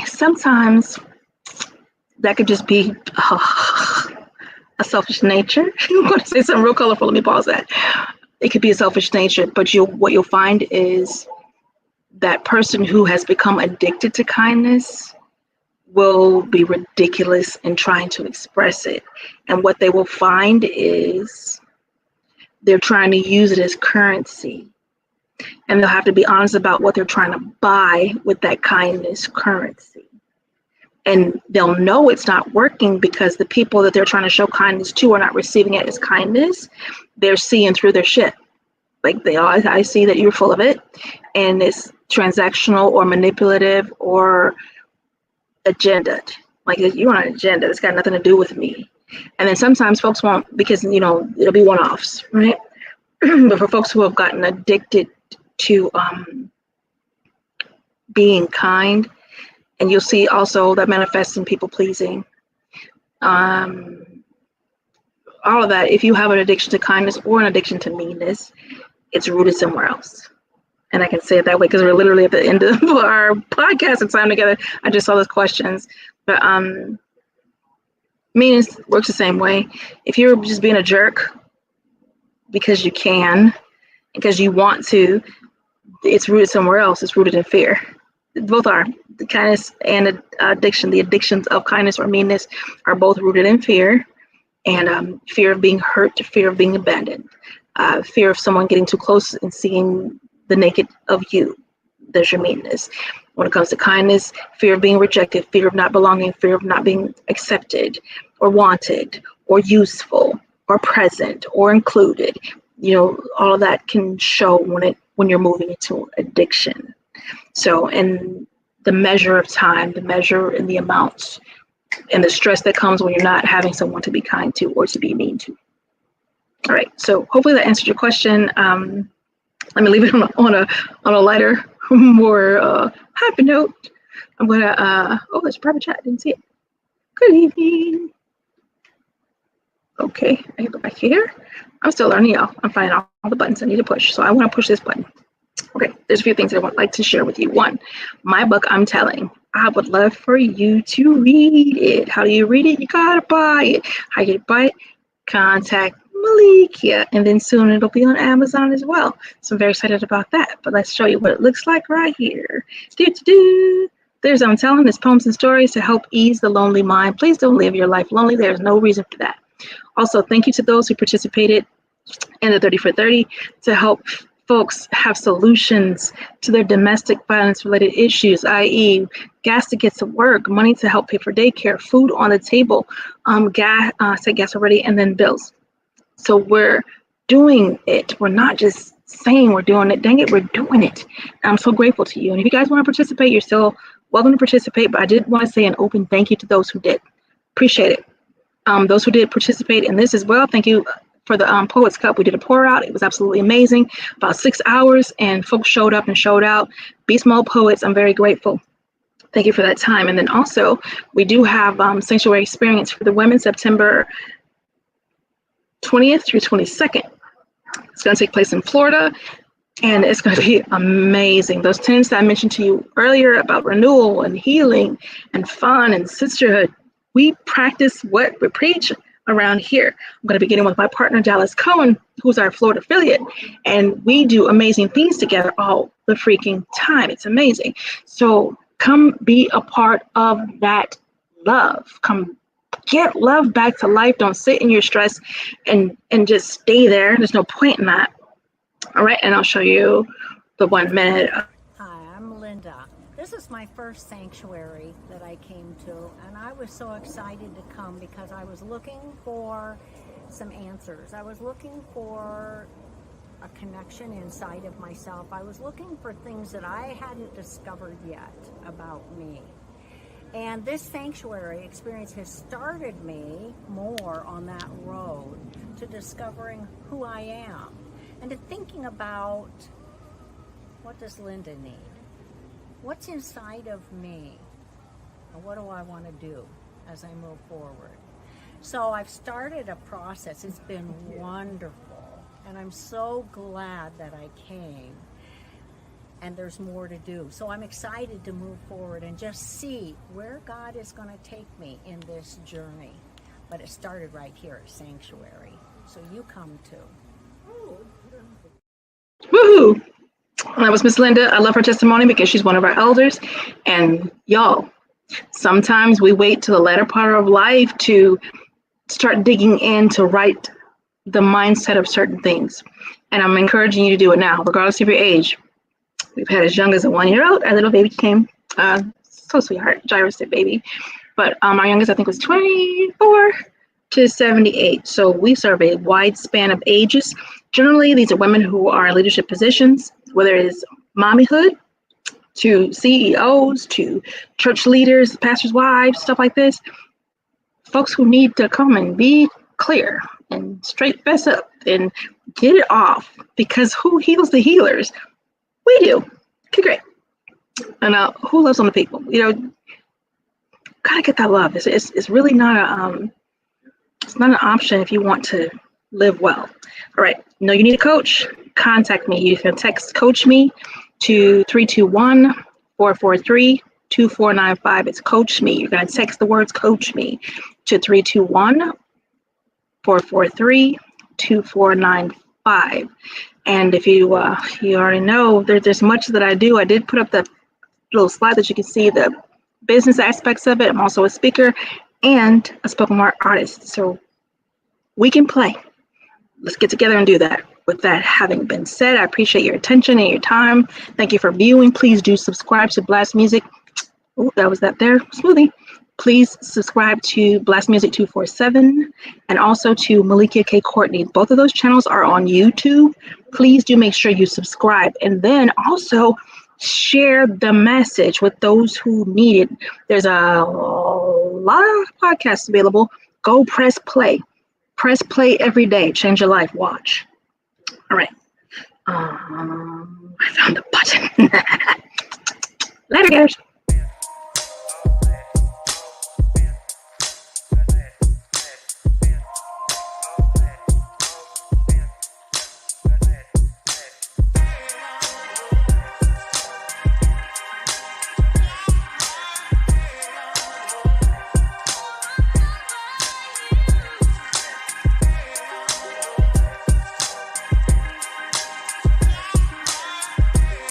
sometimes that could just be a selfish nature. I'm going to say something real colorful. Let me pause that. It could be a selfish nature, but what you'll find is that person who has become addicted to kindness will be ridiculous in trying to express it. And what they will find is they're trying to use it as currency. And they'll have to be honest about what they're trying to buy with that kindness currency. And they'll know it's not working because the people that they're trying to show kindness to are not receiving it as kindness. They're seeing through their shit. Like I see that you're full of it, and it's transactional or manipulative or agendaed. Like, you're on an agenda that's got nothing to do with me. And then sometimes folks won't, because, it'll be one-offs, right? But for folks who have gotten addicted to being kind, and you'll see also that manifests in people pleasing, all of that, if you have an addiction to kindness or an addiction to meanness, it's rooted somewhere else. And I can say it that way because we're literally at the end of our podcast and time together. I just saw those questions. But meanness works the same way. If you're just being a jerk because you can, because you want to, it's rooted somewhere else. It's rooted in fear. Both are. The kindness and addiction, the addictions of kindness or meanness are both rooted in fear, and fear of being hurt, fear of being abandoned, fear of someone getting too close and seeing the naked of you. There's your meanness. When it comes to kindness, fear of being rejected, fear of not belonging, fear of not being accepted or wanted or useful or present or included. All of that can show when you're moving into addiction. So, and the measure of time, the measure in the amounts, and the stress that comes when you're not having someone to be kind to or to be mean to. All right, so hopefully that answered your question. Let me leave it on a lighter, more happy note. I'm gonna there's a private chat. Didn't see it. Good evening. Okay, I can go back here. I'm still learning, y'all. I'm finding all the buttons I need to push, so I want to push this button. Okay, there's a few things I would like to share with you. One, my book, I'm Telling. I would love for you to read it. How do you read it? You gotta buy it. How do you buy it? Contact Melikia, and then soon it'll be on Amazon as well. So I'm very excited about that. But let's show you what it looks like right here. There's I'm Telling. This poems and stories to help ease the lonely mind. Please don't live your life lonely. There's no reason for that. Also, thank you to those who participated in the 30 for 30 to help folks have solutions to their domestic violence related issues, i.e. gas to get to work, money to help pay for daycare, food on the table, gas, I said gas already, and then bills. So we're doing it. We're not just saying we're doing it. Dang it, we're doing it. And I'm so grateful to you. And if you guys want to participate, you're still welcome to participate, but I did want to say an open thank you to those who did. Appreciate it. Those who did participate in this as well, thank you for the Poets Cup. We did a pour out. It was absolutely amazing. About 6 hours, and folks showed up and showed out. Beast Mode Poets, I'm very grateful. Thank you for that time. And then also, we do have Sanctuary Experience for the women, September 20th through 22nd. It's going to take place in Florida, and it's going to be amazing. Those tenets that I mentioned to you earlier about renewal and healing and fun and sisterhood, we practice what we preach around here. I'm going to be getting with my partner, Dallas Cohen, who's our Florida affiliate, and we do amazing things together all the freaking time. It's amazing. So come be a part of that love. Come get love back to life. Don't sit in your stress and just stay there. There's no point in that. All right, and I'll show you the 1 minute. Hi, I'm Linda. This is my first sanctuary that I came to, and I was so excited to come because I was looking for some answers. I was looking for a connection inside of myself. I was looking for things that I hadn't discovered yet about me. And this sanctuary experience has started me more on that road to discovering who I am and to thinking about, what does Linda need? What's inside of me? And what do I want to do as I move forward? So I've started a process. It's been wonderful. And I'm so glad that I came. And there's more to do. So I'm excited to move forward and just see where God is going to take me in this journey. But it started right here at Sanctuary. So you come too. Woohoo! That was Miss Linda. I love her testimony because she's one of our elders. And y'all, sometimes we wait to the latter part of life to start digging in to right the mindset of certain things. And I'm encouraging you to do it now, regardless of your age. We've had as young as a 1-year-old. Our little baby came, so sweetheart, gyrostic baby. But our youngest, I think, was 24 to 78. So we serve a wide span of ages. Generally, these are women who are in leadership positions, whether it is mommyhood, to CEOs, to church leaders, pastors' wives, stuff like this. Folks who need to come and be clear and straight fess up and get it off, because who heals the healers? We do. Okay, great. And who loves on the people? Gotta get that love. It's really not it's not an option if you want to live well. All right. You need a coach? Contact me. You can text COACHME to 321-443-2495. It's COACHME. You're gonna text the words COACHME to 321-443-2495. And if you already know, there's much that I do. I did put up the little slide that you can see the business aspects of it. I'm also a speaker and a spoken word artist. So we can play. Let's get together and do that. With that having been said, I appreciate your attention and your time. Thank you for viewing. Please do subscribe to Blast Music. Oh, that was that there. Smoothie. Please subscribe to BLASTMUSIC247 and also to Melikia K. Courtney. Both of those channels are on YouTube. Please do make sure you subscribe, and then also share the message with those who need it. There's a lot of podcasts available. Go press play. Press play every day. Change your life. Watch. All right. I found the button. Later, guys.